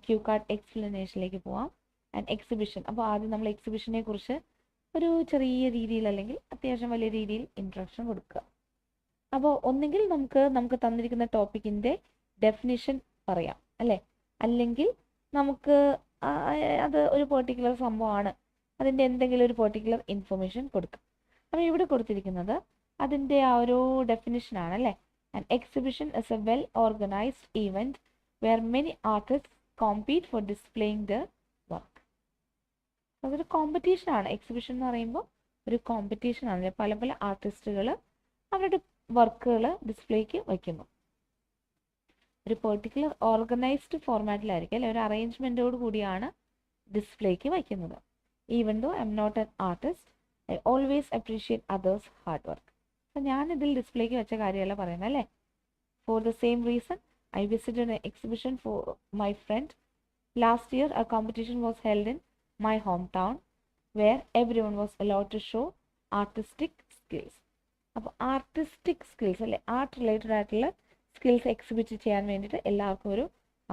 ക്യൂ കാർഡ് എക്സ്പ്ലനേഷനിലേക്ക് പോവാം. And exhibition. അപ്പോൾ ആദ്യം നമ്മൾ എക്സിബിഷനെ കുറിച്ച് ഒരു ചെറിയ രീതിയിൽ അല്ലെങ്കിൽ അത്യാവശ്യം വലിയ രീതിയിൽ ഇൻട്രൊഡക്ഷൻ കൊടുക്കുക. അപ്പോൾ ഒന്നെങ്കിൽ നമുക്ക് തന്നിരിക്കുന്ന ടോപ്പിക്കിൻ്റെ ഡെഫിനിഷൻ പറയാം അല്ലേ, അല്ലെങ്കിൽ നമുക്ക് അത് ഒരു പെർട്ടിക്കുലർ സംഭവമാണ്, അതിൻ്റെ എന്തെങ്കിലും ഒരു പെർട്ടിക്കുലർ ഇൻഫർമേഷൻ കൊടുക്കാം. അപ്പോൾ ഇവിടെ കൊടുത്തിരിക്കുന്നത് അതിൻ്റെ ആ ഒരു ഡെഫിനിഷനാണ് അല്ലേ. An exhibition is a well-organized event where many artists compete for displaying their work. അതൊരു കോമ്പറ്റീഷൻ ആണ്. എക്സിബിഷൻ എന്ന് പറയുമ്പോൾ ഒരു കോമ്പറ്റീഷൻ ആണ്. പല പല ആർട്ടിസ്റ്റുകൾ അവരുടെ വർക്കുകൾ ഡിസ്പ്ലേക്ക് വയ്ക്കുന്നു. ഒരു പെർട്ടിക്കുലർ ഓർഗനൈസ്ഡ് ഫോർമാറ്റിലായിരിക്കും അല്ലെ, ഒരു അറേഞ്ച്മെൻറ്റോട് കൂടിയാണ് ഡിസ്പ്ലേക്ക് വയ്ക്കുന്നത്. Even though I'm not an artist, I always appreciate others hard work. അപ്പം ഞാനിതിൽ ഡിസ്പ്ലേക്ക് വെച്ച കാര്യമല്ല പറയുന്നത് അല്ലേ. For the same reason I visited an exhibition for my friend. Last year a competition was held in my home town where everyone was allowed to show artistic skills. അപ്പോൾ artistic skills അല്ലേ, art related ആയിട്ടുള്ള skills exhibit ചെയ്യാൻ വേണ്ടിയിട്ട് എല്ലാവർക്കും ഒരു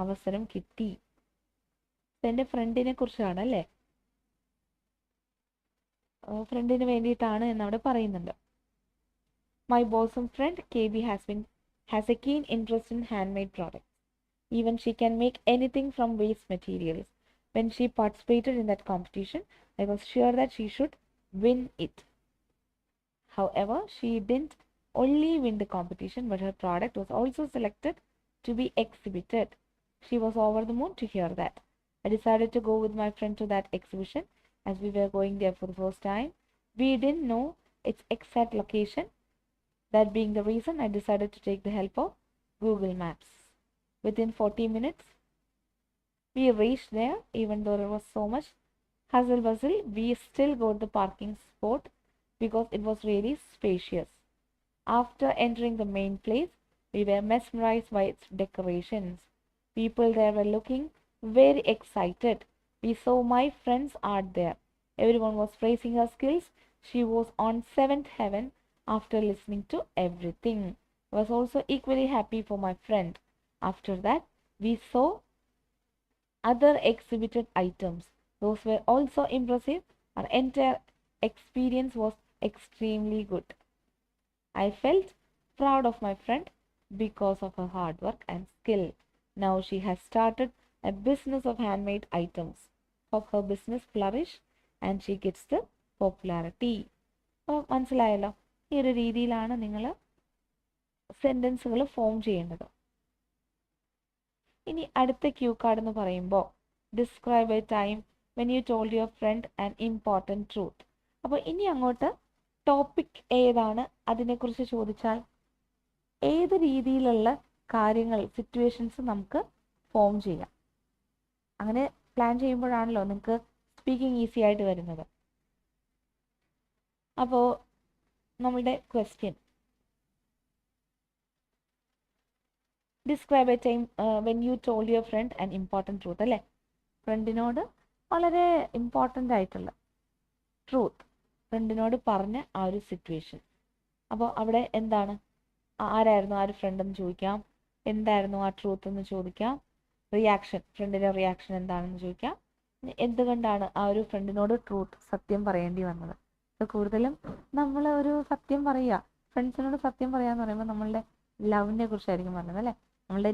അവസരം കിട്ടി. എൻ്റെ ഫ്രണ്ടിനെ കുറിച്ചാണ് അല്ലേ, ഫ്രണ്ടിന് വേണ്ടിയിട്ടാണ് എന്നവിടെ പറയുന്നുണ്ട്. My bosom friend KB has a keen interest in handmade products. Even she can make anything from waste materials. When she participated in that competition, I was sure that she should win it. However, she didn't only win the competition, but her product was also selected to be exhibited. She was over the moon to hear that. I decided to go with my friend to that exhibition as we were going there for the first time. We didn't know its exact location. That being the reason, I decided to take the help of Google Maps. Within 40 minutes, we reached there. Even though there was so much hustle bustle, we still got the parking spot because it was really spacious. After entering the main place, we were mesmerized by its decorations. People there were looking very excited. We saw my friend's art there. Everyone was praising her skills. She was on seventh heaven after listening to everything. I was also equally happy for my friend. After that, we saw other exhibited items. Those were also impressive. Our entire experience was extremely good. I felt proud of my friend because of her hard work and skill. Now she has started a business of handmade items. Hope her business flourish and she gets the popularity. മനസ്സിലായല്ലോ, ഈ ഒരു രീതിയിലാണ് നിങ്ങൾ സെൻറ്റൻസുകൾ form ചെയ്യേണ്ടത്. ഇനി അടുത്ത Q card എന്ന് പറയുമ്പോൾ describe a time when you told your friend an important truth. അപ്പോൾ ഇനി അങ്ങോട്ട് ടോപ്പിക് ഏതാണ് അതിനെക്കുറിച്ച് ചോദിച്ചാൽ ഏത് രീതിയിലുള്ള കാര്യങ്ങൾ സിറ്റുവേഷൻസ് നമുക്ക് ഫോം ചെയ്യാം. അങ്ങനെ പ്ലാൻ ചെയ്യുമ്പോഴാണല്ലോ നിങ്ങൾക്ക് സ്പീക്കിംഗ് ഈസി ആയിട്ട് വരുന്നത്. അപ്പോൾ നമ്മളുടെ question describe a time when you told your friend an important truth അല്ലേ. ഫ്രണ്ടിനോട് വളരെ ഇമ്പോർട്ടൻ്റ് ആയിട്ടുള്ള ട്രൂത്ത് ഫ്രണ്ടിനോട് പറഞ്ഞ ആ ഒരു സിറ്റുവേഷൻ. അപ്പോൾ അവിടെ എന്താണ്, ആരായിരുന്നു ആ ഒരു ഫ്രണ്ട് എന്ന് ചോദിക്കാം, എന്തായിരുന്നു ആ ട്രൂത്ത് എന്ന് ചോദിക്കാം, റിയാക്ഷൻ ഫ്രണ്ടിൻ്റെ റിയാക്ഷൻ എന്താണെന്ന് ചോദിക്കാം, എന്തുകൊണ്ടാണ് ആ ഒരു ഫ്രണ്ടിനോട് ട്രൂത്ത് സത്യം പറയേണ്ടി വന്നത്. അപ്പോൾ കൂടുതലും നമ്മൾ ഒരു സത്യം പറയുക, ഫ്രണ്ട്സിനോട് സത്യം പറയാന്ന് പറയുമ്പോൾ നമ്മളുടെ ലവിനെ കുറിച്ചായിരിക്കും പറയുന്നത് അല്ലേ. നമ്മളുടെ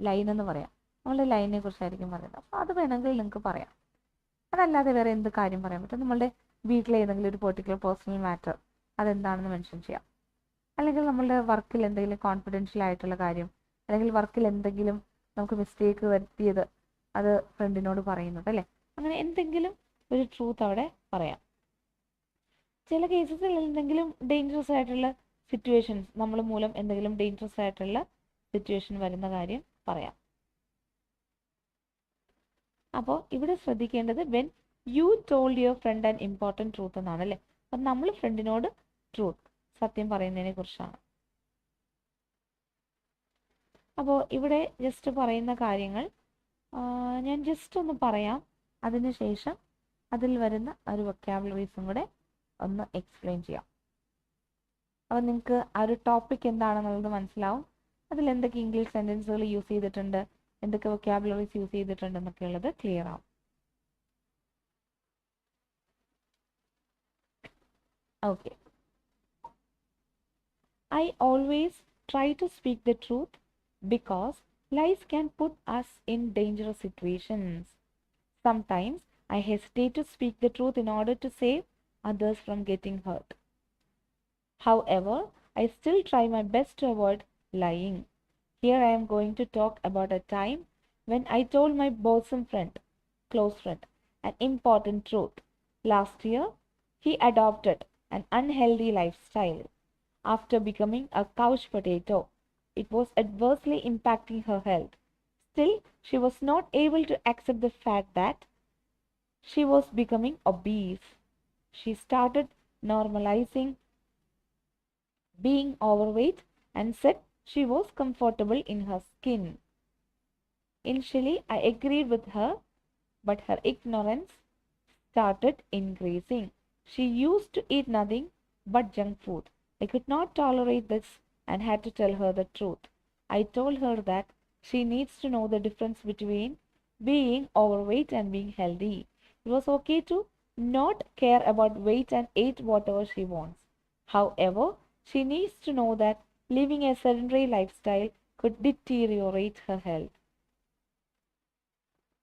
ലൈൻ എന്ന് പറയാം, നമ്മളുടെ ലൈനിനെ കുറിച്ചായിരിക്കും പറയുന്നത്. അപ്പോൾ അത് വേണമെങ്കിൽ നിങ്ങൾക്ക് പറയാം. അതല്ലാതെ വേറെ എന്ത് കാര്യം പറയാൻ പറ്റും. നമ്മളുടെ വീട്ടിലെ ഏതെങ്കിലും ഒരു പെർട്ടിക്കുലർ പേഴ്സണൽ മാറ്റർ അതെന്താണെന്ന് മെൻഷൻ ചെയ്യാം. അല്ലെങ്കിൽ നമ്മളുടെ വർക്കിൽ എന്തെങ്കിലും കോൺഫിഡൻഷ്യൽ ആയിട്ടുള്ള കാര്യം, അല്ലെങ്കിൽ വർക്കിൽ എന്തെങ്കിലും നമുക്ക് മിസ്റ്റേക്ക് വരുത്തിയത് അത് ഫ്രണ്ടിനോട് പറയുന്നത് അല്ലേ. അങ്ങനെ എന്തെങ്കിലും ഒരു ട്രൂത്ത് അവിടെ പറയാം. ചില കേസസിൽ എന്തെങ്കിലും ഡേഞ്ചറസ് ആയിട്ടുള്ള സിറ്റുവേഷൻസ് നമ്മൾ മൂലം എന്തെങ്കിലും ഡേഞ്ചറസ് ആയിട്ടുള്ള സിറ്റുവേഷൻ വരുന്ന കാര്യം പറയാം. അപ്പോൾ ഇവിടെ ശ്രദ്ധിക്കേണ്ടത് when you told your friend an important truth എന്നാണ് അല്ലേ. അപ്പം നമ്മൾ ഫ്രണ്ടിനോട് ട്രൂത്ത് സത്യം പറയുന്നതിനെ കുറിച്ചാണ്. അപ്പോൾ ഇവിടെ ജസ്റ്റ് പറയുന്ന കാര്യങ്ങൾ ഞാൻ ജസ്റ്റ് ഒന്ന് പറയാം, അതിനുശേഷം അതിൽ വരുന്ന ഒരു വൊക്കാബുലറീസും കൂടെ ഒന്ന് എക്സ്പ്ലെയിൻ ചെയ്യാം. അപ്പോൾ നിങ്ങൾക്ക് ആ ഒരു ടോപ്പിക് എന്താണെന്നുള്ളത് മനസ്സിലാവും. അതിൽ എന്തൊക്കെ ഇംഗ്ലീഷ് സെൻറ്റൻസുകൾ യൂസ് ചെയ്തിട്ടുണ്ട്, എന്തൊക്കെ വൊക്കാബുലറീസ് യൂസ് ചെയ്തിട്ടുണ്ട് എന്നൊക്കെ ഉള്ളത് ക്ലിയർ ആവും. Okay. I always try to speak the truth because lies can put us in dangerous situations. Sometimes I hesitate to speak the truth in order to save others from getting hurt. However, I still try my best to avoid lying. Here I am going to talk about a time when I told my bosom friend, close friend, an important truth. Last year, he adopted an unhealthy lifestyle. After becoming a couch potato, it was adversely impacting her health. Still, she was not able to accept the fact that she was becoming obese. She started normalizing being overweight and said she was comfortable in her skin. Initially, I agreed with her, but her ignorance started increasing. She used to eat nothing but junk food. I could not tolerate this and had to tell her the truth. I told her that she needs to know the difference between being overweight and being healthy. It was okay to not care about weight and eat whatever she wants. However, she needs to know that living a sedentary lifestyle could deteriorate her health.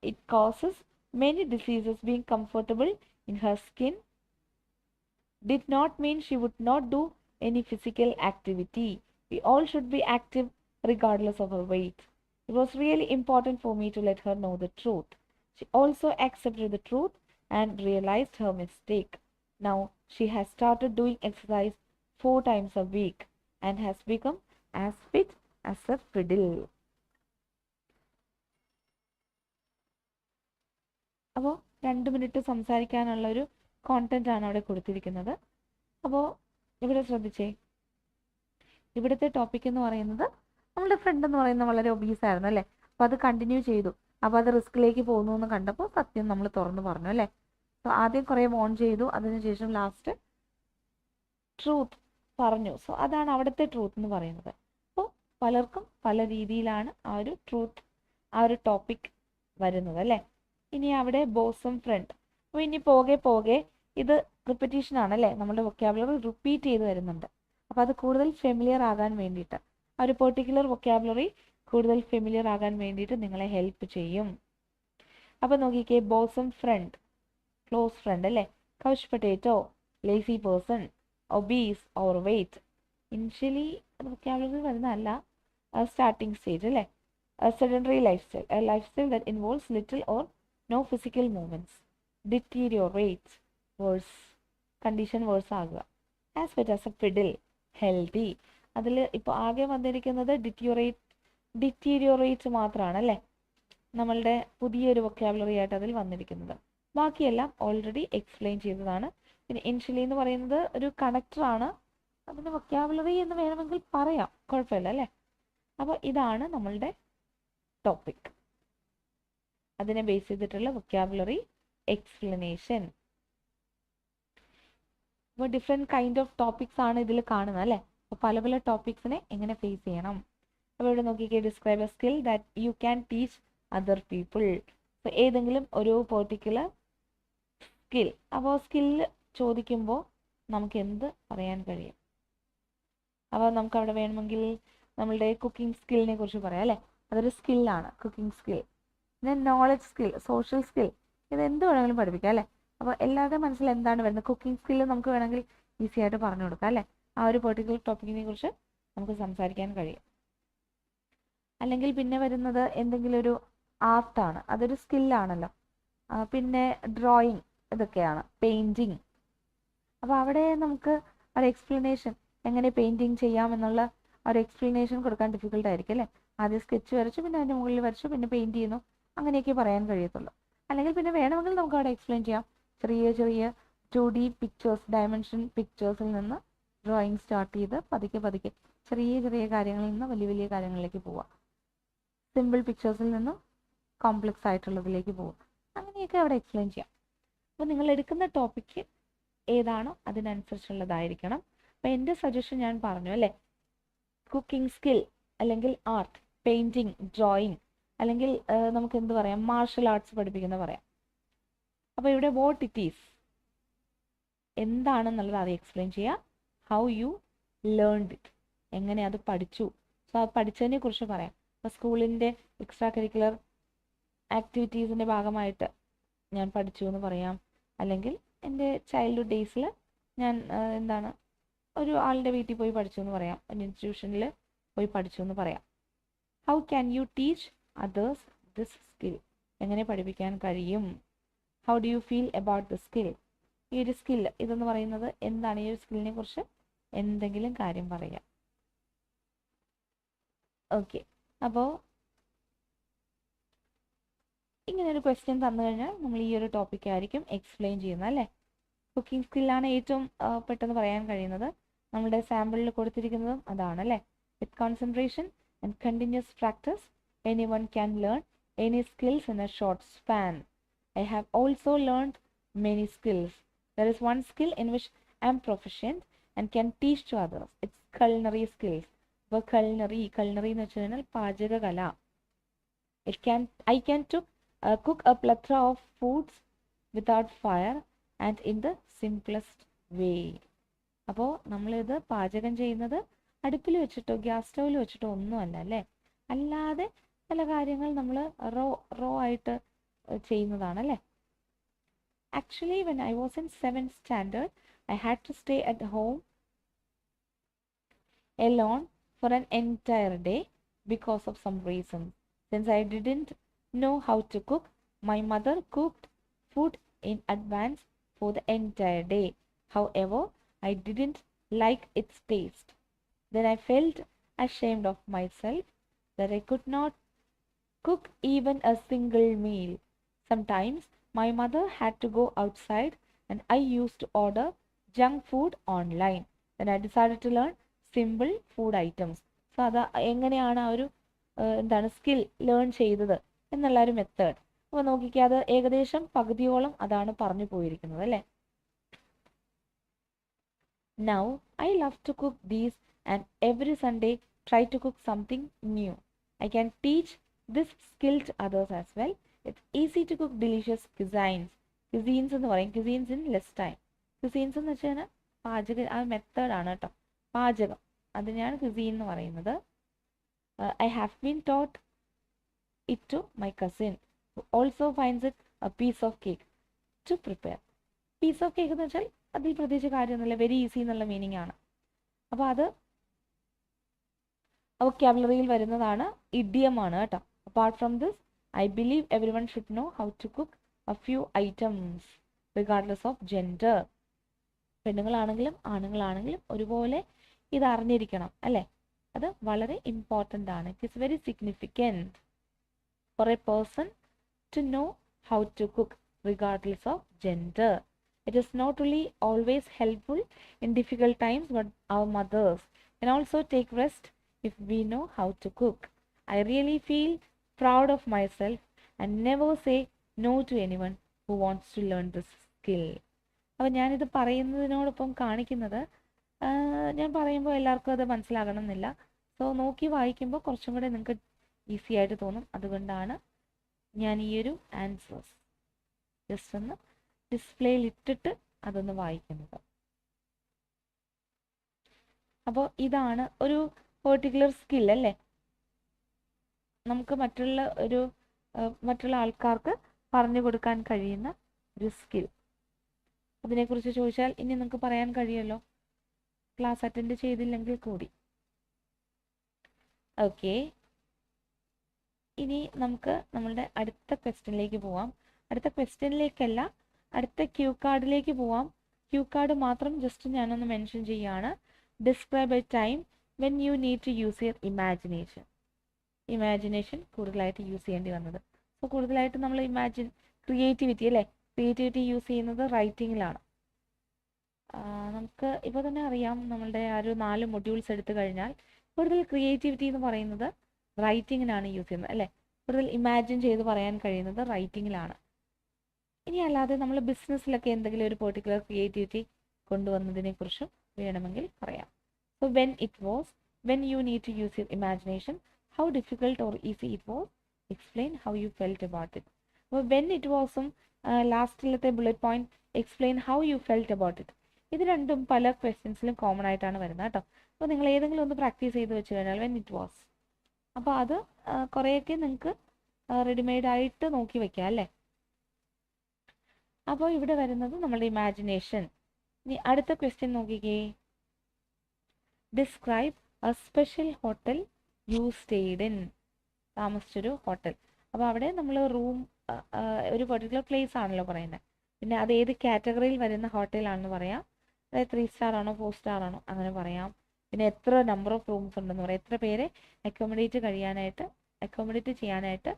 It causes many diseases. Being comfortable in her skin did not mean she would not do any physical activity. We all should be active regardless of her weight. It was really important for me to let her know the truth. She also accepted the truth and realized her mistake. Now she has started doing exercise 4 times a week and has become as fit as a fiddle. അപ്പോൾ 2 minute സംസാരിക്കാനുള്ള ഒരു content ആണ് അവിടെ കൊടുത്തിരിക്കുന്നത്. അപ്പോൾ ഇവിടെ ശ്രദ്ധിച്ചേ, ഇവിടുത്തെ ടോപ്പിക് എന്ന് പറയുന്നത് നമ്മളുടെ ഫ്രണ്ട് എന്ന് പറയുന്നത് വളരെ ഒബീസ് ആയിരുന്നു അല്ലേ. അപ്പോൾ അത് കണ്ടിന്യൂ ചെയ്തു. അപ്പോൾ അത് റിസ്കിലേക്ക് പോകുന്നു എന്ന് കണ്ടപ്പോൾ സത്യം നമ്മൾ തുറന്നു പറഞ്ഞു അല്ലേ. സോ ആദ്യം കുറേ വോൺ ചെയ്തു, അതിനുശേഷം ലാസ്റ്റ് ട്രൂത്ത് പറഞ്ഞു. സോ അതാണ് അവിടുത്തെ ട്രൂത്ത് എന്ന് പറയുന്നത്. അപ്പോൾ പലർക്കും പല രീതിയിലാണ് ആ ഒരു ട്രൂത്ത്, ആ ഒരു ടോപ്പിക് വരുന്നത് അല്ലേ. ഇനി അവിടെ ബോസം ഫ്രണ്ട്. അപ്പോൾ ഇനി പോകെ ഇത് റിപ്പറ്റീഷൻ ആണല്ലേ, നമ്മുടെ വൊക്കാബുലറി റിപ്പീറ്റ് ചെയ്ത് വരുന്നുണ്ട്. അപ്പോൾ അത് കൂടുതൽ ഫെമിലിയർ ആകാൻ വേണ്ടിയിട്ട്, ആ ഒരു പെർട്ടിക്കുലർ വൊക്കാബുലറി കൂടുതൽ ഫെമിലിയർ ആകാൻ വേണ്ടിയിട്ട് നിങ്ങളെ ഹെൽപ്പ് ചെയ്യും. അപ്പോൾ നോക്കിക്കേ, ബോസം ഫ്രണ്ട്, ക്ലോസ് ഫ്രണ്ട് അല്ലേ, couch potato, lazy person, obese, over weight. Initially vocabulary വരുന്നതല്ല, സ്റ്റാർട്ടിങ് സ്റ്റേജ് അല്ലേ. A sedentary lifestyle, a lifestyle that involves little or no physical movements. Deteriorates, worse, condition worse ആകുക. As fit as a fiddle, healthy. അതിൽ ഇപ്പോൾ ആകെ വന്നിരിക്കുന്നത് deteriorate മാത്രമാണ് അല്ലേ, നമ്മളുടെ പുതിയൊരു വൊക്കാബുലറി ആയിട്ട് അതിൽ വന്നിരിക്കുന്നത്. ബാക്കിയെല്ലാം ഓൾറെഡി എക്സ്പ്ലെയിൻ ചെയ്തതാണ്. പിന്നെ ഇൻഷ്യലി എന്ന് പറയുന്നത് ഒരു കണക്ടറാണ്, അതിന് വൊക്കാബുലറി എന്ന് വേണമെങ്കിൽ പറയാം, കുഴപ്പമില്ല അല്ലേ. അപ്പോൾ ഇതാണ് നമ്മളുടെ ടോപ്പിക്, അതിനെ ബേസ് ചെയ്തിട്ടുള്ള വൊക്കാബുലറി എക്സ്പ്ലനേഷൻ. അപ്പോൾ ഡിഫറെൻറ്റ് കൈൻഡ് ഓഫ് ടോപ്പിക്സ് ആണ് ഇതിൽ കാണുന്നത് അല്ലേ. അപ്പോൾ പല പല ടോപ്പിക്സിനെ എങ്ങനെ ഫേസ് ചെയ്യണം. അപ്പോൾ ഇവിടെ നോക്കിക്കേ, describe A skill that you can teach other people. അപ്പോൾ ഏതെങ്കിലും ഒരു പെർട്ടിക്കുലർ സ്കിൽ, അപ്പോൾ സ്കില്ല് ചോദിക്കുമ്പോൾ നമുക്ക് എന്ത് പറയാൻ കഴിയും. അപ്പോൾ നമുക്കവിടെ വേണമെങ്കിൽ നമ്മളുടെ കുക്കിംഗ് സ്കില്ലിനെ കുറിച്ച് പറയാം അല്ലേ, അതൊരു സ്കില്ലാണ് കുക്കിംഗ് സ്കിൽ. പിന്നെ നോളജ് സ്കിൽ, സോഷ്യൽ സ്കിൽ, ഇത് എന്ത് വേണമെങ്കിലും പഠിപ്പിക്കാം അല്ലേ. അപ്പോൾ എല്ലാവരുടെയും മനസ്സിൽ എന്താണ് വരുന്നത്, കുക്കിംഗ് സ്കില്ല് നമുക്ക് വേണമെങ്കിൽ ഈസി ആയിട്ട് പറഞ്ഞു കൊടുക്കാം അല്ലേ. ആ ഒരു പെർട്ടിക്കുലർ ടോപ്പിക്കിനെ കുറിച്ച് നമുക്ക് സംസാരിക്കാൻ കഴിയും. അല്ലെങ്കിൽ പിന്നെ വരുന്നത് എന്തെങ്കിലും ഒരു ആർട്ടാണ്, അതൊരു സ്കില്ലാണല്ലോ. പിന്നെ ഡ്രോയിങ്, ഇതൊക്കെയാണ് പെയിൻറ്റിങ്. അപ്പോൾ അവിടെ നമുക്ക് ഒരു എക്സ്പ്ലനേഷൻ, എങ്ങനെ പെയിൻറ്റിങ് ചെയ്യാമെന്നുള്ള ഒരു എക്സ്പ്ലനേഷൻ കൊടുക്കാൻ ഡിഫിക്കൽട്ട് ആയിരിക്കും അല്ലേ. ആദ്യം സ്കെച്ച് വരച്ചു, പിന്നെ അതിൻ്റെ മുകളിൽ വരച്ചു, പിന്നെ പെയിൻറ്റ് ചെയ്യുന്നു, അങ്ങനെയൊക്കെ പറയാൻ കഴിയത്തുള്ളൂ. അല്ലെങ്കിൽ പിന്നെ വേണമെങ്കിൽ നമുക്ക് അവിടെ എക്സ്പ്ലെയിൻ ചെയ്യാം, ചെറിയ ചെറിയ 2D പിക്ചേഴ്സ്, ഡയമെൻഷൻ പിക്ചേഴ്സിൽ നിന്ന് ഡ്രോയിങ് സ്റ്റാർട്ട് ചെയ്ത് പതുക്കെ പതുക്കെ ചെറിയ ചെറിയ കാര്യങ്ങളിൽ നിന്ന് വലിയ വലിയ കാര്യങ്ങളിലേക്ക് പോവാം, സിമ്പിൾ പിക്ചേഴ്സിൽ നിന്നും കോംപ്ലക്സ് ആയിട്ടുള്ളതിലേക്ക് പോകും, അങ്ങനെയൊക്കെ അവിടെ എക്സ്പ്ലെയിൻ ചെയ്യാം. അപ്പോൾ നിങ്ങൾ എടുക്കുന്ന ടോപ്പിക്ക് ഏതാണോ അതിനനുസരിച്ചുള്ളതായിരിക്കണം. അപ്പോൾ എൻ്റെ സജഷൻ ഞാൻ പറഞ്ഞു അല്ലേ, കുക്കിംഗ് സ്കിൽ അല്ലെങ്കിൽ ആർട്ട്, പെയിൻറ്റിങ്, ഡ്രോയിങ്, അല്ലെങ്കിൽ നമുക്ക് എന്ത് പറയാം, മാർഷൽ ആർട്സ് പഠിപ്പിക്കുന്ന പറയാം. അപ്പോൾ ഇവിടെ വാട്ട് ഇറ്റ് ഈസ്, എന്താണെന്നുള്ളത് അത് എക്സ്പ്ലെയിൻ ചെയ്യുക. ഹൗ യു ലേൺഡ് ഇറ്റ്, എങ്ങനെ അത് പഠിച്ചു, സോ അത് പഠിച്ചതിനെ കുറിച്ച് പറയാം. അപ്പോൾ സ്കൂളിൻ്റെ എക്സ്ട്രാ കരിക്കുലർ ആക്ടിവിറ്റീസിൻ്റെ ഭാഗമായിട്ട് ഞാൻ പഠിച്ചു എന്ന് പറയാം. അല്ലെങ്കിൽ എൻ്റെ ചൈൽഡ്ഹുഡ് ഡേയ്സിൽ ഞാൻ എന്താണ് ഒരു ആളുടെ വീട്ടിൽ പോയി പഠിച്ചു എന്ന് പറയാം, ഒരു ഇൻസ്റ്റിറ്റ്യൂഷനിൽ പോയി പഠിച്ചു എന്ന് പറയാം. How can you teach others this skill, എങ്ങനെ പഠിപ്പിക്കാൻ കഴിയും. How do you feel about the skill, ഈ ഒരു സ്കില്ല് ഇതെന്ന് പറയുന്നത് എന്താണ്, ഈ ഒരു സ്കില്ലിനെ കുറിച്ച് എന്തെങ്കിലും കാര്യം പറയാം. ഓക്കെ, അപ്പോൾ ഇങ്ങനെ ഒരു ക്വസ്റ്റ്യൻ തന്നു കഴിഞ്ഞാൽ നമ്മൾ ഈ ഒരു ടോപ്പിക് ആയിരിക്കും എക്സ്പ്ലെയിൻ ചെയ്യുന്നത് അല്ലേ. കുക്കിംഗ് സ്കില്ലാണ് ഏറ്റവും പെട്ടെന്ന് പറയാൻ കഴിയുന്നത്. നമ്മുടെ സാമ്പിളിൽ കൊടുത്തിരിക്കുന്നതും അതാണ് അല്ലേ. With concentration and continuous practice anyone can learn any skills in a short span. I have also learned many skills. There is one skill in which I am proficient and can teach to others. It's culinary skills. അപ്പോൾ culinary എന്ന് വെച്ച് കഴിഞ്ഞാൽ പാചകകല. I can cook a plethora of foods without fire and in the simplest way. അപ്പോൾ നമ്മളിത് പാചകം ചെയ്യുന്നത് അടുപ്പിൽ വെച്ചിട്ടോ ഗ്യാസ് സ്റ്റൗവിൽ വെച്ചിട്ടോ ഒന്നുമല്ല അല്ലേ, അല്ലാതെ പല കാര്യങ്ങൾ നമ്മൾ റോ ആയിട്ട് ചെയ്യുന്നതാണല്ലേ. Actually, when I was in 7th standard, I had to stay at home alone for an entire day because of some reasons. Since I didn't know how to cook, my mother cooked food in advance for the entire day. However, I didn't like its taste. Then I felt ashamed of myself that I could not cook even a single meal. Sometimes my mother had to go outside and I used to order junk food online. Then I decided to learn simple food items. So അത് എങ്ങനെയാണ് ആ ഒരു എന്താണ് skill learn ചെയ്തത് എന്നുള്ള ഒരു method. അപ്പോൾ നോക്കിക്കുക, അത് ഏകദേശം പകുതിയോളം അതാണ് പറഞ്ഞു പോയിരിക്കുന്നത് അല്ലേ. Now I love to cook these and every Sunday try to cook something new. I can teach this skill to others as well. It's easy to cook delicious cuisines എന്ന് പറയും, cuisines in less time. cuisines എന്ന് വെച്ച് കഴിഞ്ഞാൽ പാചക ആ മെത്തേഡാണ് കേട്ടോ, പാചകം, അതിനെയാണ് cuisine എന്ന് പറയുന്നത്. I have been taught it to my cousin who also finds it a piece of cake to prepare. Piece of cake എന്ന് വെച്ചാൽ അതിൽ പ്രത്യേകിച്ച് കാര്യമൊന്നുമില്ല, വെരി ഈസി എന്നുള്ള മീനിങ് ആണ്. അപ്പോൾ അത് വൊക്കാബുലറിയിൽ വരുന്നതാണ്, ഇഡിയമാണ് കേട്ടോ. Apart from this, I believe everyone should know how to cook a few items regardless of gender. പെണ്ണുങ്ങളാണെങ്കിലും ആണുങ്ങളാണെങ്കിലും ഒരുപോലെ ഇത് അറിഞ്ഞിരിക്കണം അല്ലേ? അത് വളരെ ഇമ്പോർട്ടൻ്റ് ആണ്. It is very significant for a person to know how to cook regardless of gender. It is not only always helpful in difficult times, but our mothers can also take rest if we know how to cook. I really feel proud of myself and never say no to anyone who wants to learn this skill. അപ്പോൾ ഞാനിത് പറയുന്നതിനോടൊപ്പം കാണിക്കുന്നത്, ഞാൻ പറയുമ്പോൾ എല്ലാവർക്കും അത് മനസ്സിലാകണം എന്നില്ല. So നോക്കി വായിക്കുമ്പോൾ കുറച്ചും കൂടെ നിങ്ങൾക്ക് ഈസി ആയിട്ട് തോന്നും. അതുകൊണ്ടാണ് ഞാൻ ഈ ഒരു ആൻസേഴ്സ് ജസ്റ്റ് ഒന്ന് ഡിസ്പ്ലേയിൽ ഇട്ടിട്ട് അതൊന്ന് വായിക്കുന്നത്. അപ്പോൾ ഇതാണ് ഒരു പെർട്ടിക്കുലർ സ്കിൽ അല്ലേ, നമുക്ക് മറ്റുള്ള ആൾക്കാർക്ക് പറഞ്ഞു കൊടുക്കാൻ കഴിയുന്ന ഒരു സ്കിൽ. അതിനെക്കുറിച്ച് ചോദിച്ചാൽ ഇനി നിങ്ങൾക്ക് പറയാൻ കഴിയുമല്ലോ, ക്ലാസ് അറ്റൻഡ് ചെയ്തില്ലെങ്കിൽ കൂടി. ഓക്കെ, ഇനി നമുക്ക് നമ്മളുടെ അടുത്ത ക്വസ്റ്റ്യനിലേക്ക് പോവാം. അടുത്ത ക്വസ്റ്റ്യനിലേക്കല്ല, അടുത്ത ക്യൂ കാർഡിലേക്ക് പോവാം. ക്യൂ കാർഡ് മാത്രം ജസ്റ്റ് ഞാനൊന്ന് മെൻഷൻ ചെയ്യാണ്. Describe a time when you need to use your imagination കൂടുതലായിട്ട് യൂസ് ചെയ്യേണ്ടി വന്നത്. സോ കൂടുതലായിട്ട് നമ്മൾ ക്രിയേറ്റിവിറ്റി അല്ലേ, ക്രിയേറ്റിവിറ്റി യൂസ് ചെയ്യുന്നത് റൈറ്റിങ്ങിലാണ്. നമുക്ക് ഇപ്പോൾ തന്നെ അറിയാം, നമ്മളുടെ ആ ഒരു 4 മൊഡ്യൂൾസ് എടുത്തു കഴിഞ്ഞാൽ കൂടുതൽ ക്രിയേറ്റിവിറ്റി എന്ന് പറയുന്നത് റൈറ്റിങ്ങിനാണ് യൂസ് ചെയ്യുന്നത് അല്ലേ. കൂടുതൽ ഇമാജിൻ ചെയ്ത് പറയാൻ കഴിയുന്നത് റൈറ്റിങ്ങിലാണ്. ഇനി അല്ലാതെ നമ്മൾ ബിസിനസ്സിലൊക്കെ എന്തെങ്കിലും ഒരു പെർട്ടിക്കുലർ ക്രിയേറ്റിവിറ്റി കൊണ്ടുവന്നതിനെ കുറിച്ചും വേണമെങ്കിൽ പറയാം. So when you need to use your imagination, how difficult or easy it was, explain how you felt about it. അപ്പോൾ വെൻ ഇറ്റ് വാസും ലാസ്റ്റിലത്തെ bullet point explain how you felt about it, ഇത് രണ്ടും പല ക്വസ്റ്റ്യൻസിലും common ആയിട്ടാണ് വരുന്നത് കേട്ടോ. അപ്പോൾ നിങ്ങൾ ഏതെങ്കിലും ഒന്ന് പ്രാക്ടീസ് ചെയ്ത് വെച്ച് കഴിഞ്ഞാൽ വെൻ ഇറ്റ് വാസ്, അപ്പോൾ അത് കുറേയൊക്കെ നിങ്ങൾക്ക് റെഡിമെയ്ഡ് ആയിട്ട് നോക്കി വെക്കാം അല്ലേ. അപ്പോൾ ഇവിടെ വരുന്നത് നമ്മളുടെ ഇമാജിനേഷൻ. ഇനി അടുത്ത ക്വസ്റ്റ്യൻ നോക്കിക്കേ. Describe a special hotel you stayed in. താമസിച്ചൊരു ഹോട്ടൽ. അപ്പോൾ അവിടെ നമ്മൾ റൂം ഒരു പെർട്ടിക്കുലർ പ്ലേസ് ആണല്ലോ പറയുന്നത്. പിന്നെ അത് ഏത് കാറ്റഗറിയിൽ വരുന്ന ഹോട്ടലാണെന്ന് പറയാം. അതായത് 3 സ്റ്റാർ ആണോ 4 സ്റ്റാർ ആണോ അങ്ങനെ പറയാം. പിന്നെ എത്ര നമ്പർ ഓഫ് റൂംസ് ഉണ്ടെന്ന് പറയാം, എത്ര പേരെ അക്കോമഡേറ്റ് ചെയ്യാനായിട്ട്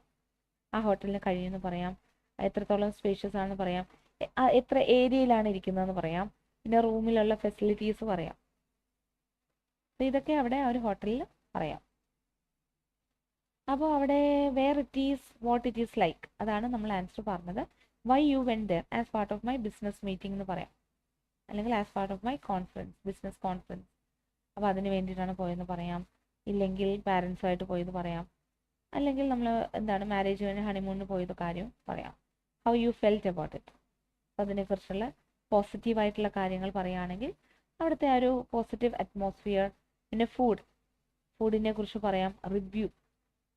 ആ ഹോട്ടലിന് കഴിയുമെന്ന് പറയാം, എത്രത്തോളം സ്പേഷ്യസ് ആണെന്ന് പറയാം, എത്ര ഏരിയയിലാണ് ഇരിക്കുന്നതെന്ന് പറയാം, പിന്നെ റൂമിലുള്ള ഫെസിലിറ്റീസ് പറയാം. അപ്പോൾ ഇതൊക്കെ അവിടെ ആ ഒരു ഹോട്ടലിൽ പറയാം. അപ്പോൾ അവിടെ where it is, what it is like, അതാണ് നമ്മൾ ആൻസർ പറഞ്ഞത്. Why you went there, as part of my business meeting എന്ന് പറയാം, അല്ലെങ്കിൽ as part of my business conference. അപ്പോൾ അതിന് വേണ്ടിയിട്ടാണ് പോയെന്ന് പറയാം, ഇല്ലെങ്കിൽ പാരൻസുമായിട്ട് പോയത് പറയാം, അല്ലെങ്കിൽ നമ്മൾ മാരേജ് കഴിഞ്ഞ് ഹണിമൂണിന് പോയത് കാര്യം പറയാം. How you felt about it, അപ്പോൾ അതിനെക്കുറിച്ചുള്ള പോസിറ്റീവായിട്ടുള്ള കാര്യങ്ങൾ പറയുകയാണെങ്കിൽ അവിടുത്തെ ആ ഒരു പോസിറ്റീവ് അറ്റ്മോസ്ഫിയർ. പിന്നെ ഫുഡിനെ കുറിച്ച് പറയാം, റിവ്യൂ,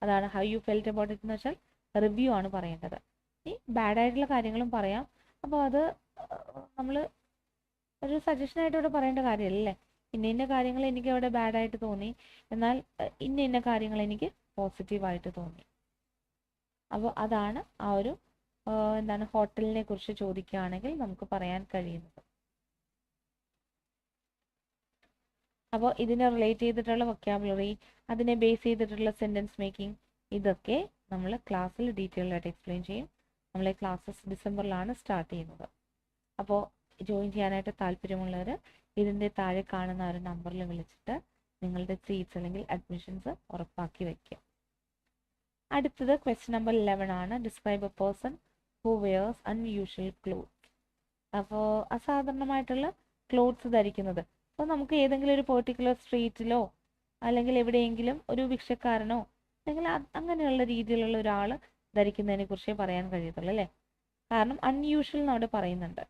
അതാണ് how you felt about it എന്ന് വെച്ചാൽ റിവ്യൂ ആണ് പറയേണ്ടത്. ഈ ബാഡായിട്ടുള്ള കാര്യങ്ങളും പറയാം. അപ്പോൾ അത് നമ്മൾ ഒരു സജഷനായിട്ട് ഇവിടെ പറയേണ്ട കാര്യമല്ലേ. ഇന്ന കാര്യങ്ങൾ എനിക്ക് അവിടെ ബാഡായിട്ട് തോന്നി, എന്നാൽ ഇന്ന കാര്യങ്ങൾ എനിക്ക് പോസിറ്റീവായിട്ട് തോന്നി. അപ്പോൾ അതാണ് ആ ഒരു ഹോട്ടലിനെ കുറിച്ച് ചോദിക്കുകയാണെങ്കിൽ നമുക്ക് പറയാൻ കഴിയുന്നത്. അപ്പോൾ ഇതിനെ റിലേറ്റ് ചെയ്തിട്ടുള്ള വൊക്കാബുലറി, അതിനെ ബേസ് ചെയ്തിട്ടുള്ള സെൻറ്റൻസ് മേക്കിംഗ്, ഇതൊക്കെ നമ്മൾ ക്ലാസ്സിൽ ഡീറ്റെയിൽഡ് ആയിട്ട് എക്സ്പ്ലെയിൻ ചെയ്യും. നമ്മളെ ക്ലാസ്സസ് ഡിസംബറിലാണ് സ്റ്റാർട്ട് ചെയ്യുന്നത്. അപ്പോൾ ജോയിൻ ചെയ്യാനായിട്ട് താല്പര്യമുള്ളവർ ഇതിൻ്റെ താഴെ കാണുന്ന ഒരു നമ്പറിൽ വിളിച്ചിട്ട് നിങ്ങളുടെ സീറ്റ്സ് അല്ലെങ്കിൽ അഡ്മിഷൻസ് ഉറപ്പാക്കി വയ്ക്കുക. അടുത്തത് ക്വസ്റ്റ്യൻ നമ്പർ 11 ആണ്. Describe a person who wears unusual clothes. അപ്പോൾ അസാധാരണമായിട്ടുള്ള ക്ലോത്ത്സ് ധരിക്കുന്നത്. അപ്പോൾ നമുക്ക് ഏതെങ്കിലും ഒരു പെർട്ടിക്കുലർ സ്ട്രീറ്റിലോ അല്ലെങ്കിൽ എവിടെയെങ്കിലും ഒരു ഭിക്ഷക്കാരനോ അല്ലെങ്കിൽ അങ്ങനെയുള്ള രീതിയിലുള്ള ഒരാൾ ധരിക്കുന്നതിനെ കുറിച്ചേ പറയാൻ കഴിയത്തുള്ളൂ അല്ലേ. കാരണം അൺയൂഷ്വൽ എന്ന് അവിടെ പറയുന്നുണ്ട്.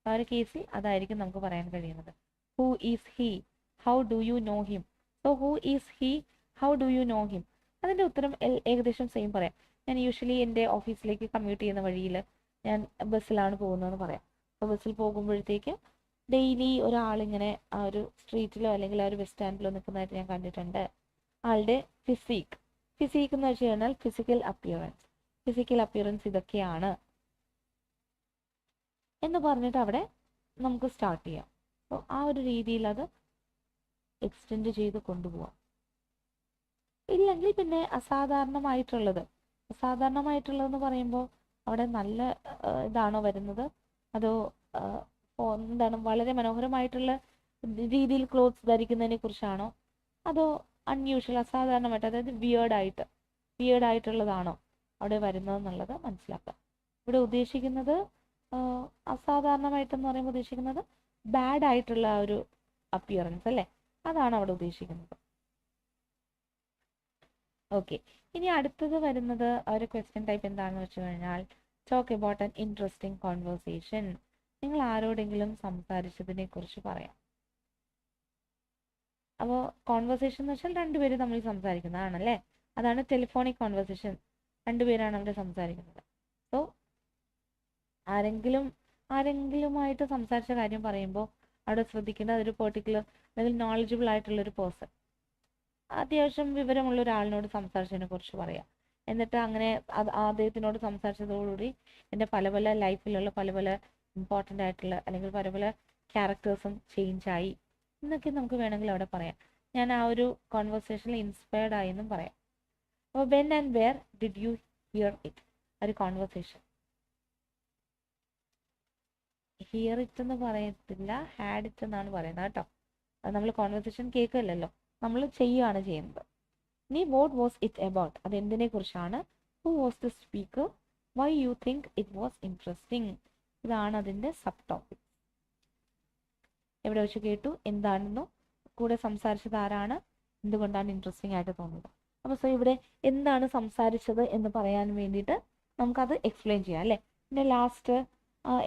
ആ ഒരു കേസിൽ അതായിരിക്കും നമുക്ക് പറയാൻ കഴിയുന്നത്. Who is he, how do you know him. So who is he, how do you know him, അതിൻ്റെ ഉത്തരം ഏകദേശം സെയിം പറയാം. ഞാൻ യൂഷ്വലി എൻ്റെ ഓഫീസിലേക്ക് കമ്മ്യൂട്ട് ചെയ്യുന്ന വഴിയിൽ ഞാൻ ബസ്സിലാണ് പോകുന്നതെന്ന് പറയാം. അപ്പോൾ ബസ്സിൽ പോകുമ്പോഴത്തേക്ക് ഡെയിലി ഒരാളിങ്ങനെ ആ ഒരു സ്ട്രീറ്റിലോ അല്ലെങ്കിൽ ആ ഒരു ബസ് സ്റ്റാൻഡിലോ നിൽക്കുന്നതായിട്ട് ഞാൻ കണ്ടിട്ടുണ്ട്. ആളുടെ ഫിസിക് എന്ന് വെച്ച് കഴിഞ്ഞാൽ ഫിസിക്കൽ അപ്പിയറൻസ് ഇതൊക്കെയാണ് എന്ന് പറഞ്ഞിട്ട് അവിടെ നമുക്ക് സ്റ്റാർട്ട് ചെയ്യാം. അപ്പോൾ ആ ഒരു രീതിയിൽ അത് എക്സ്റ്റെൻഡ് ചെയ്ത് കൊണ്ടുപോകാം. ഇല്ലെങ്കിൽ പിന്നെ അസാധാരണമായിട്ടുള്ളതെന്ന് പറയുമ്പോൾ അവിടെ നല്ല ഇതാണോ വരുന്നത്, അതോ എന്താണ് വളരെ മനോഹരമായിട്ടുള്ള രീതിയിൽ ക്ലോത്ത്സ് ധരിക്കുന്നതിനെ കുറിച്ചാണോ, അതോ അൺയൂഷ്വൽ അസാധാരണമായിട്ട്, അതായത് വിയേർഡ് ആയിട്ടുള്ളതാണോ അവിടെ വരുന്നതെന്നുള്ളത് മനസ്സിലാക്കാം. ഇവിടെ ഉദ്ദേശിക്കുന്നത് അസാധാരണമായിട്ടെന്ന് പറയുമ്പോൾ ഉദ്ദേശിക്കുന്നത് ബാഡ് ആയിട്ടുള്ള ഒരു അപ്പിയറൻസ് അല്ലേ, അതാണ് അവിടെ ഉദ്ദേശിക്കുന്നത്. ഓക്കെ, ഇനി അടുത്തത് വരുന്നത് ഒരു ക്വസ്റ്റ്യൻ ടൈപ്പ് എന്താണെന്ന് വെച്ച് കഴിഞ്ഞാൽ talk about an interesting conversation. നിങ്ങൾ ആരോടെങ്കിലും സംസാരിച്ചതിനെ കുറിച്ച് പറയാം. അപ്പോൾ കോൺവെർസേഷൻ എന്ന് വെച്ചാൽ രണ്ടുപേരും തമ്മിൽ സംസാരിക്കുന്നതാണല്ലേ, അതാണ് ടെലിഫോണിക് കോൺവെർസേഷൻ. രണ്ടുപേരാണ് അവിടെ സംസാരിക്കുന്നത്. സോ ആരെങ്കിലുമായിട്ട് സംസാരിച്ച കാര്യം പറയുമ്പോൾ അവിടെ ശ്രദ്ധിക്കേണ്ട ഒരു പെർട്ടിക്കുലർ അല്ലെങ്കിൽ നോളജബിൾ ആയിട്ടുള്ള ഒരു പേഴ്സൺ, അത്യാവശ്യം വിവരമുള്ള ഒരാളിനോട് സംസാരിച്ചതിനെ കുറിച്ച് പറയാം. എന്നിട്ട് അങ്ങനെ അദ്ദേഹത്തിനോട് സംസാരിച്ചതോടുകൂടി എൻ്റെ പല ലൈഫിലുള്ള പല ഇമ്പോർട്ടൻ്റ് ആയിട്ടുള്ള അല്ലെങ്കിൽ പല ക്യാരക്ടേഴ്സും ചേഞ്ച് ആയി എന്നൊക്കെ നമുക്ക് വേണമെങ്കിൽ അവിടെ പറയാം. ഞാൻ ആ ഒരു കോൺവെർസേഷനിൽ ഇൻസ്പയർഡ് ആയി എന്നും പറയാം. അപ്പോൾ when and wear did you here it, ഒരു കോൺവെർസേഷൻ. ഹിയർ ഇറ്റ് എന്ന് പറയത്തില്ല, ഹാഡ് ഇറ്റ് എന്നാണ് പറയുന്നത് കേട്ടോ. അത് നമ്മൾ കോൺവെർസേഷൻ കേൾക്കില്ലല്ലോ, നമ്മൾ ചെയ്യുകയാണ് ചെയ്യുന്നത്. ഇനി വാട്ട് വാസ് ഇറ്റ് അബൌട്ട്, അത് എന്തിനെ കുറിച്ചാണ്. Who was the speaker, why you think it was interesting, ഇതാണ് അതിൻ്റെ സബ് ടോപ്പിക്. എവിടെ വെച്ച് കേട്ടു, എന്താണെന്നോ, കൂടെ സംസാരിച്ചത് ആരാണ്, എന്തുകൊണ്ടാണ് ഇൻട്രസ്റ്റിംഗ് ആയിട്ട് തോന്നിയത്. അപ്പോൾ സോ ഇവിടെ എന്താണ് സംസാരിച്ചത് എന്ന് പറയാൻ വേണ്ടിയിട്ട് നമുക്കത് എക്സ്പ്ലെയിൻ ചെയ്യാം അല്ലേ. പിന്നെ ലാസ്റ്റ്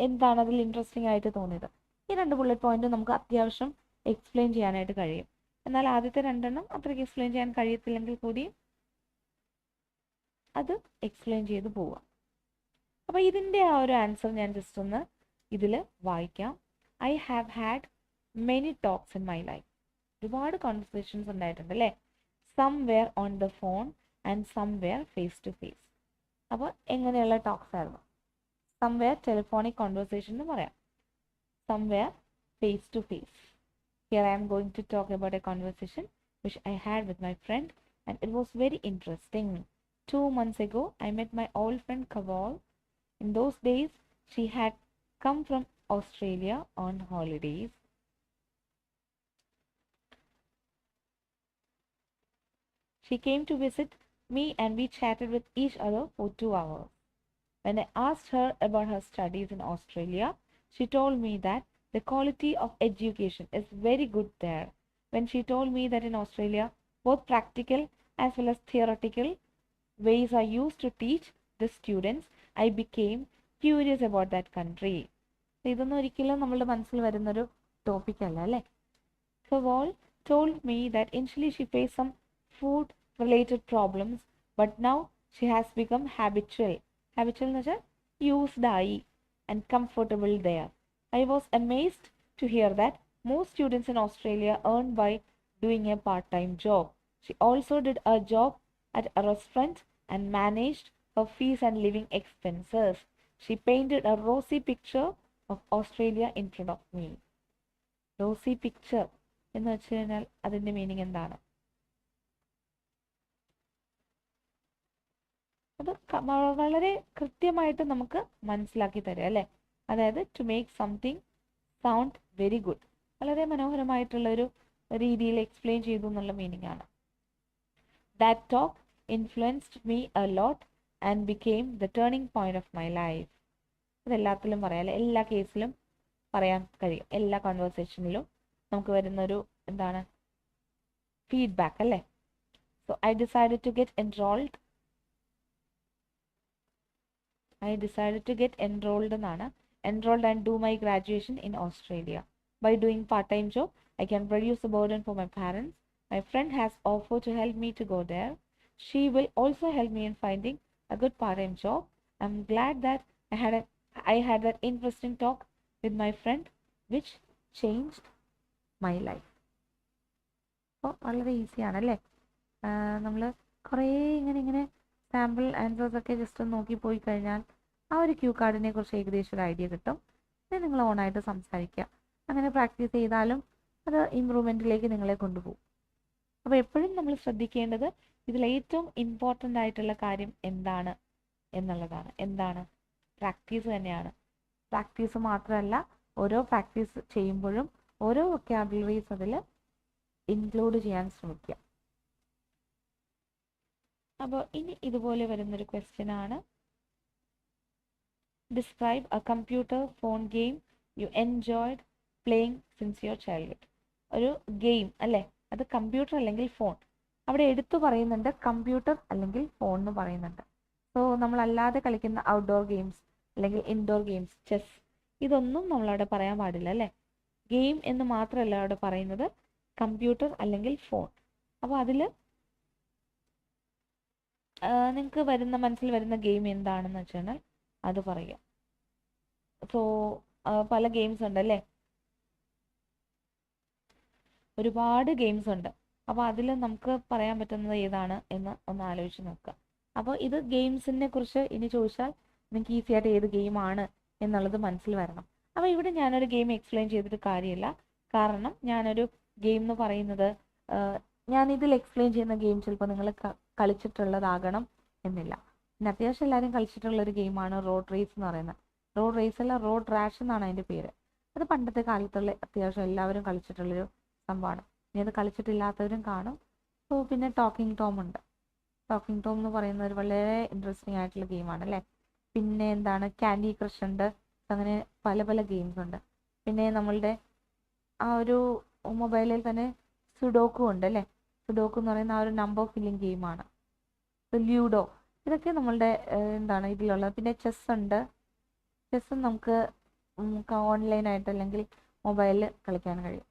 എന്താണ് അതിൽ ഇൻട്രസ്റ്റിംഗ് ആയിട്ട് തോന്നിയത്. ഈ 2 ബുള്ളറ്റ് പോയിന്റ് നമുക്ക് അത്യാവശ്യം എക്സ്പ്ലെയിൻ ചെയ്യാനായിട്ട് കഴിയും. എന്നാൽ ആദ്യത്തെ 2 അത്രയ്ക്ക് എക്സ്പ്ലെയിൻ ചെയ്യാൻ കഴിയത്തില്ലെങ്കിൽ കൂടി അത് എക്സ്പ്ലെയിൻ ചെയ്ത് പോവാം. അപ്പോൾ ഇതിൻ്റെ ആ ഒരു ആൻസർ ഞാൻ ജസ്റ്റ് ഒന്ന് ഇതിൽ വായിക്കാം. I have had many talks in my life. ഒരുപാട് കോൺവെർസേഷൻസ് ഉണ്ടായിട്ടുണ്ട് അല്ലേ. Some where on the phone and some where face to face. അപ്പോൾ എങ്ങനെയുള്ള ടോക്സ് ആയിരുന്നു. സം വെയർ ടെലിഫോണിക് കോൺവെർസേഷൻ എന്ന് പറയാം, some where face to face. Here I am going to talk about a conversation which I had with my friend and it was very interesting. 2 months ago, I met my old friend Kaval. In those days, she had come from Australia on holidays. She came to visit me and we chatted with each other for 2 hours. When I asked her about her studies in Australia, she told me that the quality of education is very good there. When she told me that in Australia, both practical as well as theoretical ways are used to teach the students, I became curious about that country. ഇതൊന്നും ഒരിക്കലും നമ്മളുടെ മനസ്സിൽ വരുന്നൊരു topic അല്ല അല്ലേ. Kaval told me that initially she faced some food related problems, but now she has become habitual എന്ന് വെച്ചാൽ used ആയി and comfortable there. I was amazed to hear that most students in Australia earn by doing a part-time job. She also did a job at a restaurant and managed her fees and living expenses. She painted a rosy picture of Australia in front of me. Rosy picture എന്ന് വെച്ച് കഴിഞ്ഞാൽ അതിൻ്റെ meaning എന്താണ്? അത് വളരെ കൃത്യമായിട്ട് നമുക്ക് മനസ്സിലാക്കി തരാം അല്ലേ. അതായത് to make something sound very good, വളരെ മനോഹരമായിട്ടുള്ളൊരു രീതിയിൽ എക്സ്പ്ലെയിൻ ചെയ്തു എന്നുള്ള മീനിങ് ആണ്. That talk influenced me a lot and became the turning point of my life. ഇതെല്ലാത്തിലും പറയാം അല്ലെ, എല്ലാ കേസിലും പറയാൻ കഴിയും, എല്ലാ കോൺവെർസേഷനിലും നമുക്ക് വരുന്നൊരു എന്താണ് ഫീഡ്ബാക്ക് അല്ലേ. So I decided to get enrolled and do my graduation in Australia. By doing part-time job, I can reduce the burden for my parents. My friend has offered to help me to go there. She will also help me in finding a good part-time job. I'm glad that I had that interesting talk with my friend, which changed my life. അപ്പോൾ വളരെ ഈസിയാണല്ലേ. നമ്മൾ കുറേ ഇങ്ങനെ sample answers ഒക്കെ just ഒന്ന് നോക്കി പോയി കഴിഞ്ഞാൽ ആ ഒരു ക്യൂ കാർഡിനെ കുറിച്ച് ഏകദേശം ഒരു ഐഡിയ കിട്ടും. പിന്നെ നിങ്ങൾ ഓണായിട്ട് സംസാരിക്കുക. അങ്ങനെ പ്രാക്ടീസ് ചെയ്താലും അത് ഇമ്പ്രൂവ്മെൻറ്റിലേക്ക് നിങ്ങളെ കൊണ്ടുപോകും. അപ്പോൾ എപ്പോഴും നമ്മൾ ശ്രദ്ധിക്കേണ്ടത് ഇതിൽ ഏറ്റവും ഇമ്പോർട്ടൻ്റ് ആയിട്ടുള്ള കാര്യം എന്താണ് എന്നുള്ളതാണ്. എന്താണ്? പ്രാക്ടീസ് തന്നെയാണ്. പ്രാക്ടീസ് മാത്രമല്ല, ഓരോ പ്രാക്ടീസ് ചെയ്യുമ്പോഴും ഓരോ വൊക്കാബുലറീസ് അതിൽ ഇൻക്ലൂഡ് ചെയ്യാൻ ശ്രമിക്കുക. അപ്പോൾ ഇനി ഇതുപോലെ വരുന്നൊരു ക്വസ്റ്റ്യൻ ആണ്, describe A computer phone game you enjoyed playing since your childhood. ഒരു ഗെയിം അല്ലേ, അത് കമ്പ്യൂട്ടർ അല്ലെങ്കിൽ ഫോൺ. അവിടെ എടുത്തു പറയുന്നുണ്ട് കമ്പ്യൂട്ടർ അല്ലെങ്കിൽ ഫോൺ എന്ന് പറയുന്നുണ്ട്. സോ നമ്മളല്ലാതെ കളിക്കുന്ന ഔട്ട്ഡോർ ഗെയിംസ് അല്ലെങ്കിൽ ഇൻഡോർ ഗെയിംസ്, ചെസ്, ഇതൊന്നും നമ്മളവിടെ പറയാൻ പാടില്ല അല്ലേ. ഗെയിം എന്ന് മാത്രമല്ല അവിടെ പറയുന്നത്, കമ്പ്യൂട്ടർ അല്ലെങ്കിൽ ഫോൺ. അപ്പോൾ അതിൽ നിങ്ങൾക്ക് മനസ്സിൽ വരുന്ന ഗെയിം എന്താണെന്ന് വെച്ചാൽ അത് പറയുക. സോ പല ഗെയിംസ് ഉണ്ട് അല്ലേ, ഒരുപാട് ഗെയിംസ് ഉണ്ട്. അപ്പോൾ അതിൽ നമുക്ക് പറയാൻ പറ്റുന്നത് ഏതാണ് എന്ന് ഒന്ന് ആലോചിച്ച് നോക്കുക. അപ്പോൾ ഇത് ഗെയിംസിനെ കുറിച്ച് ഇനി ചോദിച്ചാൽ നിങ്ങൾക്ക് ഈസി ആയിട്ട് ഏത് ഗെയിമാണ് എന്നുള്ളത് മനസ്സിൽ വരണം. അപ്പോൾ ഇവിടെ ഞാനൊരു ഗെയിം എക്സ്പ്ലെയിൻ ചെയ്തിട്ട് കാര്യമില്ല. കാരണം ഞാനൊരു ഗെയിം എന്ന് പറയുന്നത് ഞാനിതിൽ എക്സ്പ്ലെയിൻ ചെയ്യുന്ന ഗെയിം ചിലപ്പോൾ നിങ്ങൾ കളിച്ചിട്ടുള്ളതാകണം എന്നില്ല. പിന്നെ അത്യാവശ്യം എല്ലാവരും കളിച്ചിട്ടുള്ളൊരു ഗെയിമാണ് റോഡ് റേസ് എന്ന് പറയുന്നത്. റോഡ് റേസ് അല്ല, റോഡ് റാഷ് എന്നാണ് അതിൻ്റെ പേര്. അത് പണ്ടത്തെ കാലത്തുള്ള അത്യാവശ്യം എല്ലാവരും കളിച്ചിട്ടുള്ളൊരു സംഭവമാണ്. ഇനി അത് കളിച്ചിട്ടില്ലാത്തവരും കാണും. സോ പിന്നെ ടോക്കിംഗ് ടോം ഉണ്ട്. ടോക്കിംഗ് ടോം എന്ന് പറയുന്ന ഒരു വളരെ ഇൻട്രസ്റ്റിംഗ് ആയിട്ടുള്ള ഗെയിമാണ് അല്ലേ. പിന്നെ എന്താണ്, ക്യാൻഡി ക്രഷ് ഉണ്ട്. അങ്ങനെ പല പല ഗെയിംസ് ഉണ്ട്. പിന്നെ നമ്മളുടെ ആ ഒരു മൊബൈലിൽ തന്നെ സുഡോക്കു ഉണ്ട് അല്ലേ. സുഡോക്കു എന്ന് പറയുന്ന ആ ഒരു നമ്പർ ഫില്ലിംഗ് ഗെയിമാണ്. ല്യൂഡോ, ഇതൊക്കെ നമ്മളുടെ എന്താണ് ഇതിലുള്ളത്. പിന്നെ ചെസ് ഉണ്ട്. ചെസ്സും നമുക്ക് ഓൺലൈനായിട്ട് അല്ലെങ്കിൽ മൊബൈലിൽ കളിക്കാൻ കഴിയും.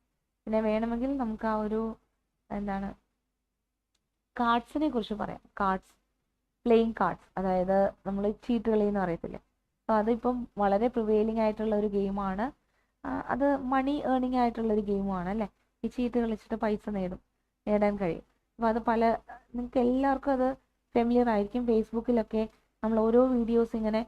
പിന്നെ വേണമെങ്കിൽ നമുക്ക് ആ ഒരു എന്താണ് കാർഡ്സിനെ കുറിച്ച് പറയാം. കാർഡ്സ്, പ്ലേയിങ് കാർഡ്സ്, അതായത് നമ്മൾ ചീട്ട് കളി എന്ന് പറയത്തില്ലേ. അപ്പോൾ അതിപ്പം വളരെ പ്രിവെയിലിംഗ് ആയിട്ടുള്ള ഒരു ഗെയിമാണ്. അത് മണി ഏർണിംഗ് ആയിട്ടുള്ളൊരു ഗെയിമാണ് അല്ലേ. ഈ ചീട്ട് കളിച്ചിട്ട് പൈസ നേടാൻ കഴിയും. അപ്പോൾ അത് നിങ്ങൾക്ക് എല്ലാവർക്കും അത് ഫെമിലിയർ ആയിരിക്കും. ഫേസ്ബുക്കിലൊക്കെ നമ്മൾ ഓരോ വീഡിയോസ് ഇങ്ങനെ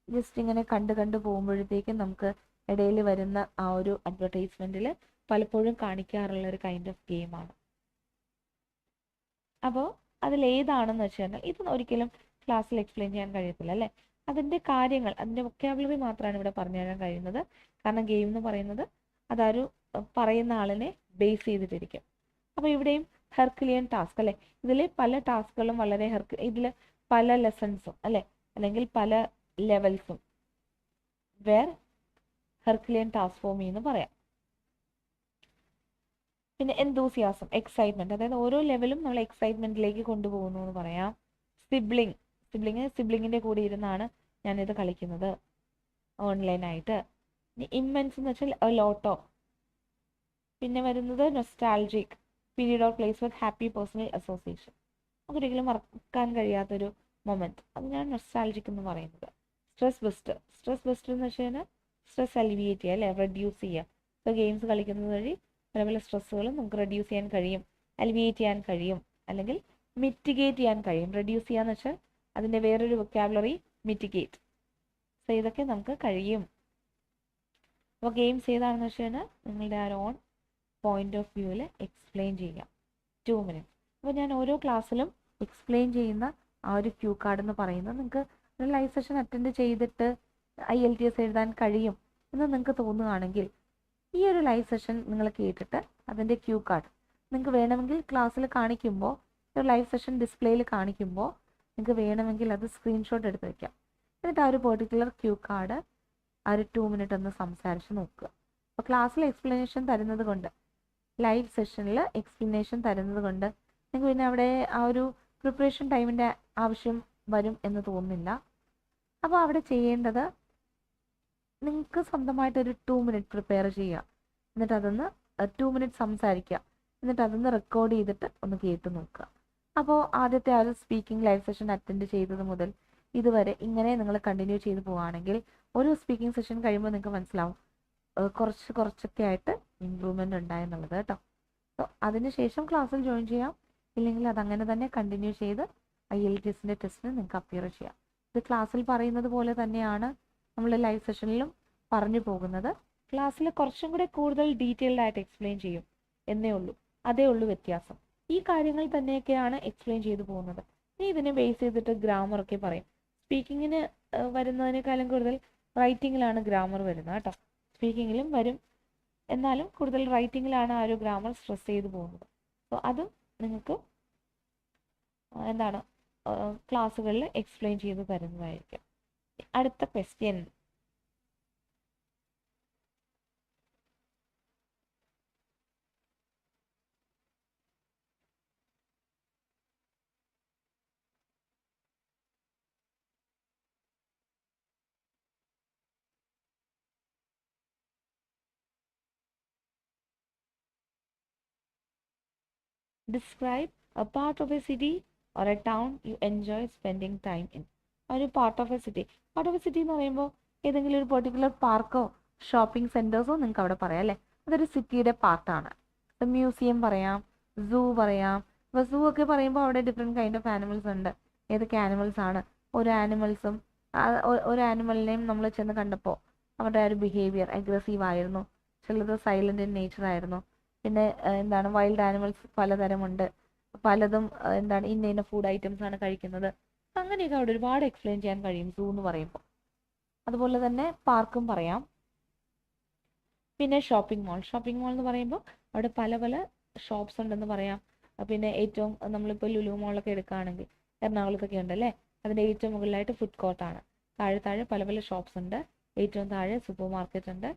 ജസ്റ്റ് ഇങ്ങനെ കണ്ടു പോകുമ്പോഴത്തേക്കും നമുക്ക് ഇടയിൽ വരുന്ന ആ ഒരു അഡ്വർടൈസ്മെൻറ്റിൽ പലപ്പോഴും കാണിക്കാറുള്ള ഒരു കൈൻഡ് ഓഫ് ഗെയിമാണ്. അപ്പോൾ അതിലേതാണെന്ന് വെച്ച് കഴിഞ്ഞാൽ ഇത് ഒരിക്കലും ക്ലാസ്സിൽ എക്സ്പ്ലെയിൻ ചെയ്യാൻ കഴിയത്തില്ല അല്ലേ. അതിൻ്റെ കാര്യങ്ങൾ, അതിൻ്റെ വൊക്കാബുലറി മാത്രമാണ് ഇവിടെ പറഞ്ഞു തരാൻ കഴിയുന്നത്. കാരണം ഗെയിം എന്ന് പറയുന്നത് അതൊരു പറയുന്ന ആളിനെ ബേസ് ചെയ്തിട്ടിരിക്കും. അപ്പോൾ ഇവിടെയും ഹെർക്കുലിയൻ ടാസ്ക് അല്ലേ. ഇതിൽ പല ടാസ്കുകളും വളരെ ഇതിൽ പല ലെസൺസും അല്ലേ, അല്ലെങ്കിൽ പല ലെവൽസും where Herculean task for me എന്ന് പറയാം. പിന്നെ എന്തൂസിയാസം, എക്സൈറ്റ്മെന്റ്, അതായത് ഓരോ ലെവലും നമ്മൾ എക്സൈറ്റ്മെന്റിലേക്ക് കൊണ്ടുപോകുന്നു എന്ന് പറയാം. സിബ്ലിങ്ങിന്റെ കൂടെ ഇരുന്നാണ് ഞാനിത് കളിക്കുന്നത് ഓൺലൈനായിട്ട്. ഇമ്മൻസ് എന്ന് വെച്ചാൽ ലോട്ടോ. പിന്നെ വരുന്നത് nostalgic, period or place with happy personal association. നമുക്കൊരിക്കലും മറക്കാൻ കഴിയാത്തൊരു മൊമെന്റ്, അത് ഞാൻ നൊസ്റ്റാൾജിക് എന്ന് പറയുന്നത്. സ്ട്രെസ് ബസ്റ്റർ എന്ന് വെച്ച് കഴിഞ്ഞാൽ സ്ട്രെസ് അലിവിയേറ്റ് ചെയ്യുക അല്ലെ, റെഡ്യൂസ് ചെയ്യുക. ഇപ്പോൾ ഗെയിംസ് കളിക്കുന്നത് വഴി പല പല സ്ട്രെസ്സുകളും നമുക്ക് റെഡ്യൂസ് ചെയ്യാൻ കഴിയും, അലിവിയേറ്റ് ചെയ്യാൻ കഴിയും, അല്ലെങ്കിൽ മിറ്റിഗേറ്റ് ചെയ്യാൻ കഴിയും. റെഡ്യൂസ് ചെയ്യാന്ന് വെച്ചാൽ അതിൻ്റെ വേറൊരു വൊക്കാബുലറി മിറ്റിഗേറ്റ്. സോ ഇതൊക്കെ നമുക്ക് കഴിയും. അപ്പോൾ ഗെയിംസ് ഏതാണെന്ന് വെച്ച് കഴിഞ്ഞാൽ നിങ്ങളുടെ ആ ഓൺ പോയിന്റ് ഓഫ് വ്യൂവിൽ എക്സ്പ്ലെയിൻ ചെയ്യുക. 2 minutes. അപ്പോൾ ഞാൻ ഓരോ ക്ലാസ്സിലും എക്സ്പ്ലെയിൻ ചെയ്യുന്ന ആ ഒരു ക്യൂ കാർഡ് എന്ന് പറയുന്നത് നിങ്ങൾക്ക് ഒരു ലൈവ് സെഷൻ അറ്റൻഡ് ചെയ്തിട്ട് IELTS എഴുതാൻ കഴിയും എന്ന് നിങ്ങൾക്ക് തോന്നുകയാണെങ്കിൽ ഈ ഒരു ലൈവ് സെഷൻ നിങ്ങൾ കേട്ടിട്ട് അതിൻ്റെ ക്യൂ കാർഡ് നിങ്ങൾക്ക് വേണമെങ്കിൽ ക്ലാസ്സിൽ കാണിക്കുമ്പോൾ, ഒരു ലൈവ് സെഷൻ ഡിസ്പ്ലേയിൽ കാണിക്കുമ്പോൾ നിങ്ങൾക്ക് വേണമെങ്കിൽ അത് സ്ക്രീൻഷോട്ട് എടുത്ത് വയ്ക്കാം. എന്നിട്ട് ആ ഒരു പെർട്ടിക്കുലർ ക്യൂ കാർഡ് ആ ഒരു 2 minute ഒന്ന് സംസാരിച്ച് നോക്കുക. അപ്പോൾ ക്ലാസ്സിൽ എക്സ്പ്ലനേഷൻ തരുന്നത് കൊണ്ട്, ലൈവ് സെഷനിൽ എക്സ്പ്ലനേഷൻ തരുന്നത് കൊണ്ട് നിങ്ങൾക്ക് പിന്നെ അവിടെ ആ ഒരു പ്രിപ്പറേഷൻ ടൈമിൻ്റെ ആവശ്യം വരും എന്ന് തോന്നുന്നില്ല. അപ്പോൾ അവിടെ ചെയ്യേണ്ടത് നിങ്ങൾക്ക് സ്വന്തമായിട്ടൊരു 2 minute പ്രിപ്പയർ ചെയ്യുക. എന്നിട്ട് അതൊന്ന് 2 minute സംസാരിക്കുക. എന്നിട്ട് അതൊന്ന് റെക്കോർഡ് ചെയ്തിട്ട് ഒന്ന് കേട്ട് നോക്കുക. അപ്പോൾ ആദ്യത്തെ ആ ഒരു സ്പീക്കിംഗ് ലൈവ് സെഷൻ അറ്റൻഡ് ചെയ്തത് മുതൽ ഇതുവരെ ഇങ്ങനെ നിങ്ങൾ കണ്ടിന്യൂ ചെയ്ത് പോവുകയാണെങ്കിൽ ഓരോ സ്പീക്കിംഗ് സെഷൻ കഴിയുമ്പോൾ നിങ്ങൾക്ക് മനസ്സിലാവും കുറച്ചൊക്കെ ആയിട്ട് ഇമ്പ്രൂവ്മെൻ്റ് ഉണ്ടായെന്നുള്ളത് കേട്ടോ. സോ അതിനുശേഷം ക്ലാസ്സിൽ ജോയിൻ ചെയ്യാം. ഇല്ലെങ്കിൽ അതങ്ങനെ തന്നെ കണ്ടിന്യൂ ചെയ്ത് IELTSന്റെ ടെസ്റ്റിന് നിങ്ങൾക്ക് അപ്പിയർ ചെയ്യാം. ഇത് ക്ലാസ്സിൽ പറയുന്നത് പോലെ തന്നെയാണ് നമ്മൾ ലൈവ് സെഷനിലും പറഞ്ഞു പോകുന്നത്. ക്ലാസ്സിൽ കുറച്ചും കൂടെ കൂടുതൽ ഡീറ്റെയിൽഡ് ആയിട്ട് എക്സ്പ്ലെയിൻ ചെയ്യും എന്നേ ഉള്ളൂ. അതേ ഉള്ളൂ വ്യത്യാസം. ഈ കാര്യങ്ങൾ തന്നെയൊക്കെയാണ് എക്സ്പ്ലെയിൻ ചെയ്തു പോകുന്നത്. ഇനി ഇതിനെ ബേസ് ചെയ്തിട്ട് ഗ്രാമർ ഒക്കെ പറയും. സ്പീക്കിങ്ങിന് വരുന്നതിനേക്കാളും കൂടുതൽ റൈറ്റിങ്ങിലാണ് ഗ്രാമർ വരുന്നത് കേട്ടോ. സ്പീക്കിങ്ങിലും വരും, എന്നാലും കൂടുതൽ റൈറ്റിങ്ങിലാണ് ആ ഒരു ഗ്രാമർ സ്ട്രെസ് ചെയ്തു പോകുന്നത്. സോ അതും നിങ്ങൾക്ക് എന്താണ് ക്ലാസ്സുകളിൽ എക്സ്പ്ലെയിൻ ചെയ്ത് തരുന്നതായിരിക്കും. അടുത്ത question. Describe a part of a city or a town you enjoy spending time in. ഒരു part of A city. Part of A city എന്ന് പറയുമ്പോൾ ഏതെങ്കിലും ഒരു പെർട്ടിക്കുലർ പാർക്കോ ഷോപ്പിംഗ് സെൻറ്റേഴ്സോ നിങ്ങൾക്ക് അവിടെ പറയാം അല്ലേ. അതൊരു സിറ്റിയുടെ പാർട്ടാണ്. മ്യൂസിയം പറയാം, സൂ പറയാം. ഇപ്പോൾ സൂ ഒക്കെ പറയുമ്പോൾ അവിടെ ഡിഫറെൻറ്റ് കൈൻഡ് ഓഫ് ആനിമൽസ് ഉണ്ട്. ഏതൊക്കെ ആനിമൽസ് ആണ്? ഒരു ആനിമലിനെയും നമ്മൾ ചെന്ന് കണ്ടപ്പോൾ അവരുടെ ഒരു ബിഹേവിയർ അഗ്രസീവ് ആയിരുന്നു, ചിലത് സൈലന്റ് ഇൻ നേച്ചർ ആയിരുന്നു. പിന്നെ എന്താണ് വൈൽഡ് ആനിമൽസ് പലതരമുണ്ട്, പലതും എന്താണ് ഇന്ന ഫുഡ് ഐറ്റംസ് ആണ് കഴിക്കുന്നത്. അങ്ങനെയൊക്കെ അവിടെ ഒരുപാട് എക്സ്പ്ലെയിൻ ചെയ്യാൻ കഴിയും സൂ എന്ന് പറയുമ്പോൾ. അതുപോലെ തന്നെ പാർക്കും പറയാം. പിന്നെ ഷോപ്പിംഗ് മാൾ എന്ന് പറയുമ്പോൾ അവിടെ പല പല ഷോപ്സ് ഉണ്ടെന്ന് പറയാം. പിന്നെ ഏറ്റവും നമ്മളിപ്പോൾ ലുലു മോളൊക്കെ എടുക്കുകയാണെങ്കിൽ എറണാകുളത്തൊക്കെ ഉണ്ടല്ലേ, അതിൻ്റെ ഏറ്റവും മുകളിലായിട്ട് ഫുഡ് കോർട്ടാണ്. താഴെ പല പല ഷോപ്സ് ഉണ്ട്. ഏറ്റവും താഴെ സൂപ്പർ മാർക്കറ്റ് ഉണ്ട്.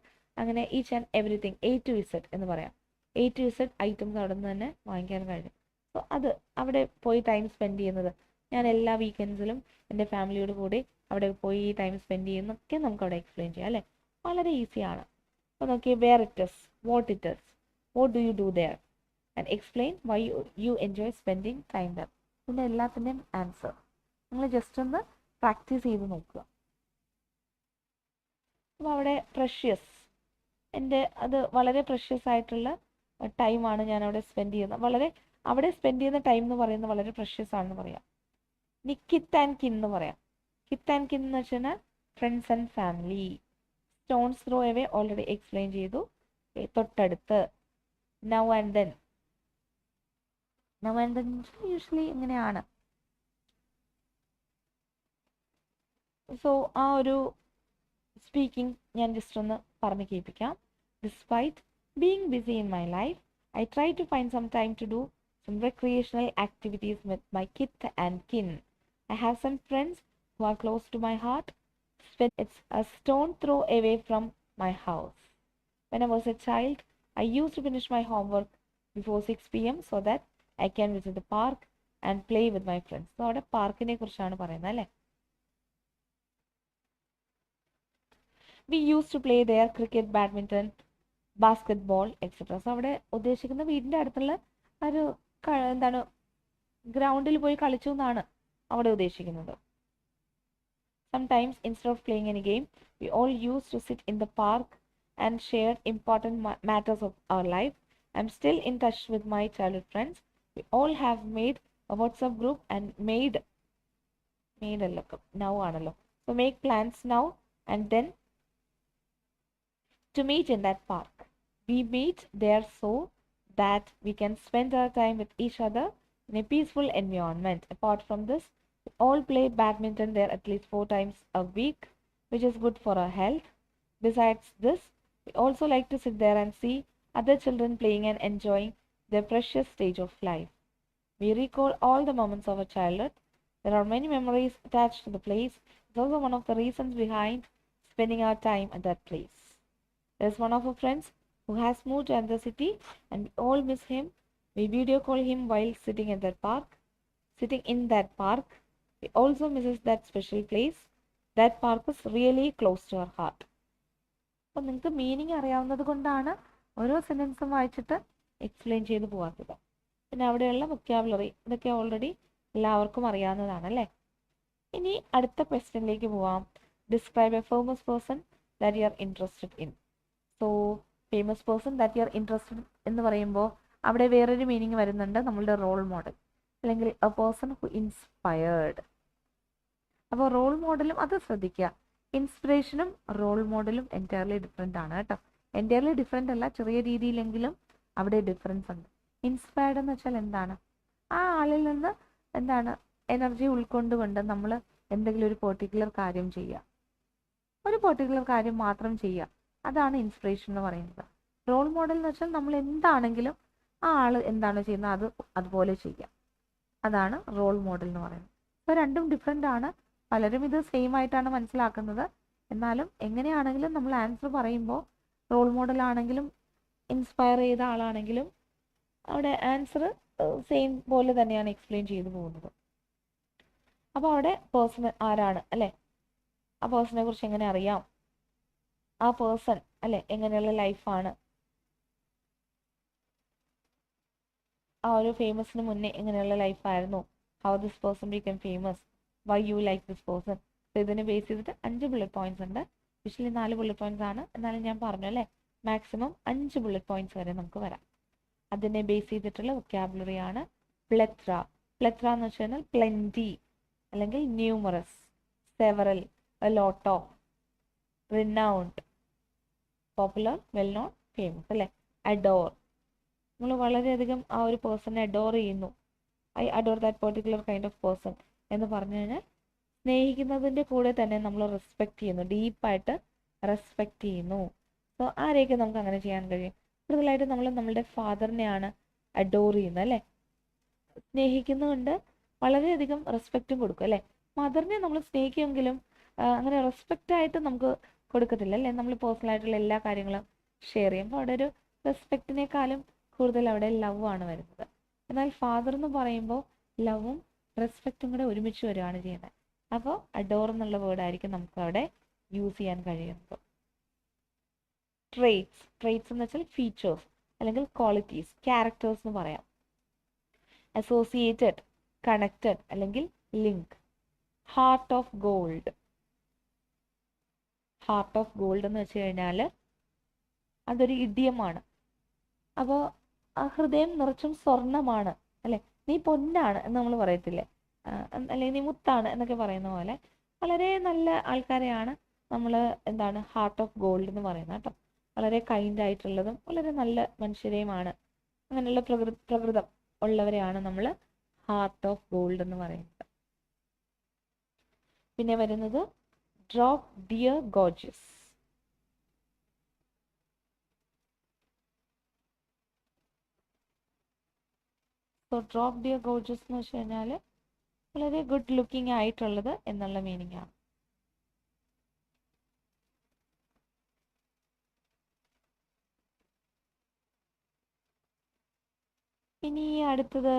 അങ്ങനെ each and everything A to Z എന്ന് പറയാം. A to Z ഐറ്റംസ് അവിടെ നിന്ന് തന്നെ വാങ്ങിക്കാൻ കഴിയും. സോ അത് അവിടെ പോയി ടൈം സ്പെൻഡ് ചെയ്യുന്നത്, ഞാൻ എല്ലാ വീക്കെൻഡ്സിലും എൻ്റെ ഫാമിലിയോട് കൂടി അവിടെ പോയി ടൈം സ്പെൻഡ് ചെയ്യുന്നൊക്കെ നമുക്ക് അവിടെ എക്സ്പ്ലെയിൻ ചെയ്യാം അല്ലേ. വളരെ ഈസിയാണ്. അപ്പോൾ നോക്കിയേ, where it is, what do you do there and explain why you enjoy spending time there. ഇതിൻ്റെ എല്ലാത്തിൻ്റെയും ആൻസർ നിങ്ങൾ ജസ്റ്റ് ഒന്ന് പ്രാക്ടീസ് ചെയ്ത് നോക്കുക. അപ്പോൾ അവിടെ പ്രഷ്യസ്, അത് വളരെ പ്രഷ്യസ് ആയിട്ടുള്ള ടൈമാണ് ഞാൻ അവിടെ സ്പെൻഡ് ചെയ്യുന്നത്. അവിടെ സ്പെൻഡ് ചെയ്യുന്ന ടൈം എന്ന് പറയുന്നത് വളരെ പ്രഷ്യസ് ആണെന്ന് പറയാം. ഇനി കിത്ത് ആൻഡ് കിൻ എന്ന് പറയാം. കിത്ത് ആൻഡ് കിൻ എന്ന് വെച്ചാൽ friends and family. Stones throw away already explain ചെയ്തു. തൊട്ടടുത്ത്. നൗ ആൻഡ് ദെൻ യൂഷ്വലി ഇങ്ങനെയാണ്. സോ ആ ഒരു സ്പീക്കിംഗ് ഞാൻ ജസ്റ്റ് ഒന്ന് പറഞ്ഞു കേൾപ്പിക്കാം. Despite being busy in my life, I try to find some time to do some recreational activities with my kith and kin. I have some friends who are close to my heart. It's a stone throw away from my house. When I was a child, I used to finish my homework before 6 p.m. so that I can visit the park and play with my friends. So അവിടെ പാർക്കിനെ കുറിച്ചാണ് പറയുന്നത് അല്ലേ. We used to play there cricket, badminton, basketball etcetera. So അവിടെ ഉദ്ദേശിക്കുന്ന വീടിൻ്റെ അടുത്തുള്ള ഒരു എന്താണ് ഗ്രൗണ്ടിൽ പോയി കളിച്ചു എന്നാണ് അവിടെ ഉദ്ദേശിക്കുന്നത്. Sometimes instead of playing any game, we all used to sit in the park and share important matters of our life. I'm still in touch with my childhood friends. We all have made a WhatsApp group and made now ആണല്ലോ. So make plans now and then to meet in that park. We meet there so that we can spend our time with each other in a peaceful environment. Apart from this, we all play badminton there at least 4 times a week, which is good for our health. Besides this, we also like to sit there and see other children playing and enjoying their precious stage of life. We recall all the moments of our childhood. There are many memories attached to the place. It's also one of the reasons behind spending our time at that place. There's one of our friends who has moved to another city and we all miss him. We video call him while sitting in that park. We also misses that special place. That park is really close to our heart. അപ്പോൾ നിങ്ങൾക്ക് meaning അറിയാവുന്നത് കൊണ്ടാണ് ഓരോ സെൻറ്റൻസും വായിച്ചിട്ട് explain ചെയ്ത് പോകാത്തത്. പിന്നെ അവിടെയുള്ള വൊക്കാബുലറി ഇതൊക്കെ ഓൾറെഡി എല്ലാവർക്കും അറിയാവുന്നതാണ് അല്ലേ. ഇനി അടുത്ത ക്വസ്റ്റ്യനിലേക്ക് പോവാം. Describe A famous person that you are interested in. So famous person that you are interested എന്ന് പറയുമ്പോൾ അവിടെ വേറൊരു മീനിങ് വരുന്നുണ്ട്, നമ്മളുടെ റോൾ മോഡൽ. അല്ലെങ്കിൽ എ പേഴ്സൺ ഹു ഇൻസ്പയർഡ്. അപ്പോൾ റോൾ മോഡലും അത് ശ്രദ്ധിക്കുക. ഇൻസ്പിറേഷനും റോൾ മോഡലും എൻറ്റയർലി ഡിഫറെൻ്റ് ആണ് കേട്ടോ. എൻറ്റയർലി ഡിഫറെൻ്റ് അല്ല, ചെറിയ രീതിയിലെങ്കിലും അവിടെ ഡിഫറൻസ് ഉണ്ട്. ഇൻസ്പയർഡ് എന്ന് വെച്ചാൽ എന്താണ്? ആ ആളിൽ നിന്ന് എന്താണ് എനർജി ഉൾക്കൊണ്ടുകൊണ്ട് നമ്മൾ എന്തെങ്കിലും ഒരു പെർട്ടിക്കുലർ കാര്യം ചെയ്യുക, ഒരു പെർട്ടിക്കുലർ കാര്യം മാത്രം ചെയ്യുക, അതാണ് ഇൻസ്പിറേഷൻ എന്ന് പറയുന്നത്. റോൾ മോഡൽ എന്ന് വെച്ചാൽ നമ്മൾ എന്താണെങ്കിലും ആ ആൾ എന്താണ് ചെയ്യുന്നത് അത് അതുപോലെ ചെയ്യുക, അതാണ് റോൾ മോഡൽ എന്ന് പറയുന്നത്. അപ്പോൾ രണ്ടും ഡിഫറെൻ്റ് ആണ്. പലരും ഇത് സെയിം ആയിട്ടാണ് മനസ്സിലാക്കുന്നത്. എന്നാലും എങ്ങനെയാണെങ്കിലും നമ്മൾ ആൻസർ പറയുമ്പോൾ റോൾ മോഡൽ ആണെങ്കിലും ഇൻസ്പയർ ചെയ്ത ആളാണെങ്കിലും അവിടെ ആൻസർ സെയിം പോലെ തന്നെയാണ് എക്സ്പ്ലെയിൻ ചെയ്തു പോകുന്നത്. അപ്പോൾ അവിടെ പേഴ്സൺ ആരാണ് അല്ലേ, ആ പേഴ്സണെ കുറിച്ച് എങ്ങനെ അറിയാം, ആ പേഴ്സൺ അല്ലെ എങ്ങനെയുള്ള ലൈഫാണ്, ആ ഒരു ഫേമസിന് മുന്നേ എങ്ങനെയുള്ള ലൈഫായിരുന്നു, how this person became famous, why you like this person. ഇതിനെ ബേസ് ചെയ്തിട്ട് 5 ബുള്ളറ്റ് പോയിന്റ്സ് ഉണ്ട്. യൂഷ്വലി 4 ബുള്ളറ്റ് പോയിന്റ്സ് ആണ്, എന്നാലും ഞാൻ പറഞ്ഞു അല്ലേ മാക്സിമം 5 ബുള്ളറ്റ് പോയിന്റ്സ് വരെ നമുക്ക് വരാം. അതിനെ ബേസ് ചെയ്തിട്ടുള്ള വൊക്കാബുലറി ആണ് പ്ലെത്ര. പ്ലെത്ര എന്ന് വെച്ച് കഴിഞ്ഞാൽ പ്ലെന്റി അല്ലെങ്കിൽ numerous, several, a lot of, renowned, popular, well known, famous അല്ലേ. അഡോർ, നമ്മൾ വളരെയധികം ആ ഒരു പേഴ്സണെ അഡോർ ചെയ്യുന്നു, I adore that particular kind of person എന്ന് പറഞ്ഞു കഴിഞ്ഞാൽ സ്നേഹിക്കുന്നതിൻ്റെ കൂടെ തന്നെ നമ്മൾ റെസ്പെക്റ്റ് ചെയ്യുന്നു, ഡീപ്പായിട്ട് റെസ്പെക്റ്റ് ചെയ്യുന്നു. സോ ആരെയൊക്കെ നമുക്ക് അങ്ങനെ ചെയ്യാൻ കഴിയും? കൂടുതലായിട്ട് നമ്മൾ നമ്മളുടെ ഫാദറിനെയാണ് അഡോർ ചെയ്യുന്നത് അല്ലേ, സ്നേഹിക്കുന്നുകൊണ്ട് വളരെയധികം റെസ്പെക്റ്റും കൊടുക്കും അല്ലേ. മദറിനെ നമ്മൾ സ്നേഹിക്കുമെങ്കിലും അങ്ങനെ റെസ്പെക്റ്റ് ആയിട്ട് നമുക്ക് കൊടുക്കത്തില്ല അല്ലേ, നമ്മൾ പേഴ്സണൽ ആയിട്ടുള്ള എല്ലാ കാര്യങ്ങളും ഷെയർ ചെയ്യുമ്പോൾ അവിടെ ഒരു റെസ്പെക്റ്റിനേക്കാളും കൂടുതൽ അവിടെ ലവ് ആണ് വരുന്നത്. എന്നാൽ ഫാദർ എന്ന് പറയുമ്പോൾ ലവും റെസ്പെക്റ്റും കൂടെ ഒരുമിച്ച് വരികയാണ് ചെയ്യുന്നത്. അപ്പോൾ അഡോർ എന്നുള്ള വേർഡായിരിക്കും നമുക്ക് അവിടെ യൂസ് ചെയ്യാൻ കഴിയുന്നത്. ട്രേറ്റ്സ് എന്ന് വെച്ചാൽ ഫീച്ചേഴ്സ് അല്ലെങ്കിൽ ക്വാളിറ്റീസ്, ക്യാരക്ടേഴ്സ് എന്ന് പറയാം. അസോസിയേറ്റഡ്, കണക്റ്റഡ് അല്ലെങ്കിൽ link. Heart of gold. Heart of gold എന്ന് വെച്ച് കഴിഞ്ഞാൽ അതൊരു ഇഡിയമാണ്. അപ്പോൾ ആ ഹൃദയം നിറച്ചും സ്വർണ്ണമാണ് അല്ലെ, നീ പൊന്നാണ് എന്ന് നമ്മൾ പറയത്തില്ലേ, അല്ലെങ്കിൽ നീ മുത്താണ് എന്നൊക്കെ പറയുന്ന പോലെ വളരെ നല്ല ആൾക്കാരെയാണ് നമ്മൾ എന്താണ് ഹാർട്ട് ഓഫ് ഗോൾഡ് എന്ന് പറയുന്നത് കേട്ടോ. വളരെ കൈൻഡ് ആയിട്ടുള്ളതും വളരെ നല്ല മനുഷ്യരെയുമാണ്, അങ്ങനെയുള്ള പ്രകൃതം ഉള്ളവരെയാണ് നമ്മൾ ഹാർട്ട് ഓഫ് ഗോൾഡ് എന്ന് പറയുന്നത്. പിന്നെ വരുന്നത് drop dear gorgeous. So drop dear gorgeous എന്ന് വെച്ച് കഴിഞ്ഞാൽ വളരെ ഗുഡ് ലുക്കിംഗ് ആയിട്ടുള്ളത് എന്നുള്ള മീനിങ് ആണ്. ഇനി അടുത്തത്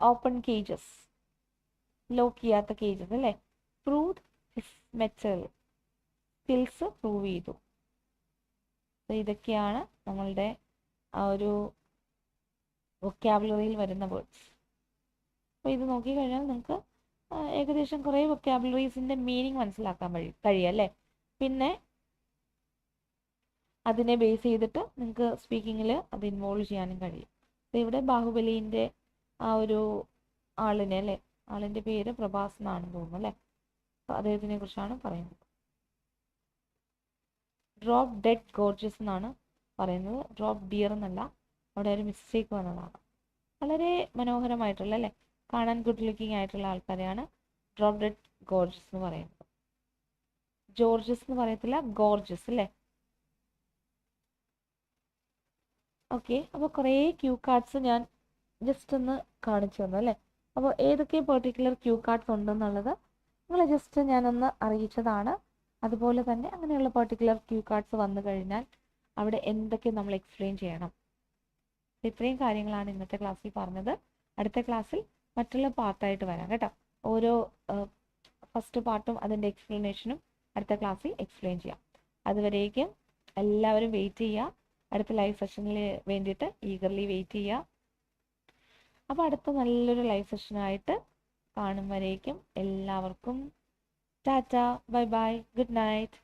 ഓപ്പൺ കേജസ്, ലോക്ക് ചെയ്യാത്ത കേജസ് അല്ലേ. Proved his metal, skills prove ചെയ്തു. ഇതൊക്കെയാണ് നമ്മളുടെ ആ ഒരു വൊക്കാബുലറിയിൽ വരുന്ന വേർഡ്സ്. അപ്പോൾ ഇത് നോക്കിക്കഴിഞ്ഞാൽ നിങ്ങൾക്ക് ഏകദേശം കുറേ വൊക്കാബുലറീസിൻ്റെ മീനിങ് മനസ്സിലാക്കാൻ കഴിയും അല്ലേ. പിന്നെ അതിനെ ബേസ് ചെയ്തിട്ട് നിങ്ങൾക്ക് സ്പീക്കിങ്ങിൽ അത് ഇൻവോൾവ് ചെയ്യാനും കഴിയും. ഇവിടെ ബാഹുബലിൻ്റെ ആ ഒരു ആളിനെ അല്ലേ, ആളിൻ്റെ പേര് പ്രഭാസ് എന്നാണെന്ന് തോന്നുന്നു അല്ലേ, അദ്ദേഹത്തിനെ കുറിച്ചാണ് പറയുന്നത്. ഡ്രോപ്പ് ഡെഡ് ഗോർജിയസ് എന്നാണ് പറയുന്നത്, ഡ്രോപ്പ് ഡിയർ എന്നല്ല, അവിടെ ഒരു മിസ്റ്റേക്ക് വന്നതാണ്. വളരെ മനോഹരമായിട്ടുള്ള അല്ലേ, കാണാൻ ഗുഡ് ലുക്കിംഗ് ആയിട്ടുള്ള ആൾക്കാരെയാണ് ഡ്രോപ്പ് ഡെഡ് ഗോർജിയസ് എന്ന് പറയുന്നത്. ജോർജസ് എന്ന് പറയത്തില്ല, ഗോർജസ് അല്ലേ. ഓക്കെ, അപ്പോൾ കുറേ ക്യൂ കാർഡ്സ് ഞാൻ ജസ്റ്റ് ഒന്ന് കാണിച്ചു തന്നു അല്ലേ. അപ്പോൾ ഏതൊക്കെ പെർട്ടിക്കുലർ ക്യൂ കാർഡ്സ് ഉണ്ടെന്നുള്ളത് നിങ്ങൾ ജസ്റ്റ് ഞാനൊന്ന് അറിയിച്ചതാണ്. അതുപോലെ തന്നെ അങ്ങനെയുള്ള പെർട്ടിക്കുലർ ക്യൂ കാർഡ്സ് വന്നു കഴിഞ്ഞാൽ അവിടെ എന്തൊക്കെ നമ്മൾ എക്സ്പ്ലെയിൻ ചെയ്യണം. ഇത്രയും കാര്യങ്ങളാണ് ഇന്നത്തെ ക്ലാസ്സിൽ പറഞ്ഞത്. അടുത്ത ക്ലാസ്സിൽ മറ്റുള്ള പാർട്ടായിട്ട് വരാം കേട്ടോ. ഓരോ ഫസ്റ്റ് പാർട്ടും അതിൻ്റെ എക്സ്പ്ലനേഷനും അടുത്ത ക്ലാസ്സിൽ എക്സ്പ്ലെയിൻ ചെയ്യാം. അതുവരേക്കും എല്ലാവരും വെയിറ്റ് ചെയ്യുക. അടുത്ത ലൈവ് സെഷനിൽ വേണ്ടിയിട്ട് ഈഗർലി വെയിറ്റ് ചെയ്യുക. അപ്പോൾ അടുത്ത നല്ലൊരു ലൈവ് സെഷനായിട്ട് കാണും വരേക്കും എല്ലാവർക്കും Tata, bye bye, good night.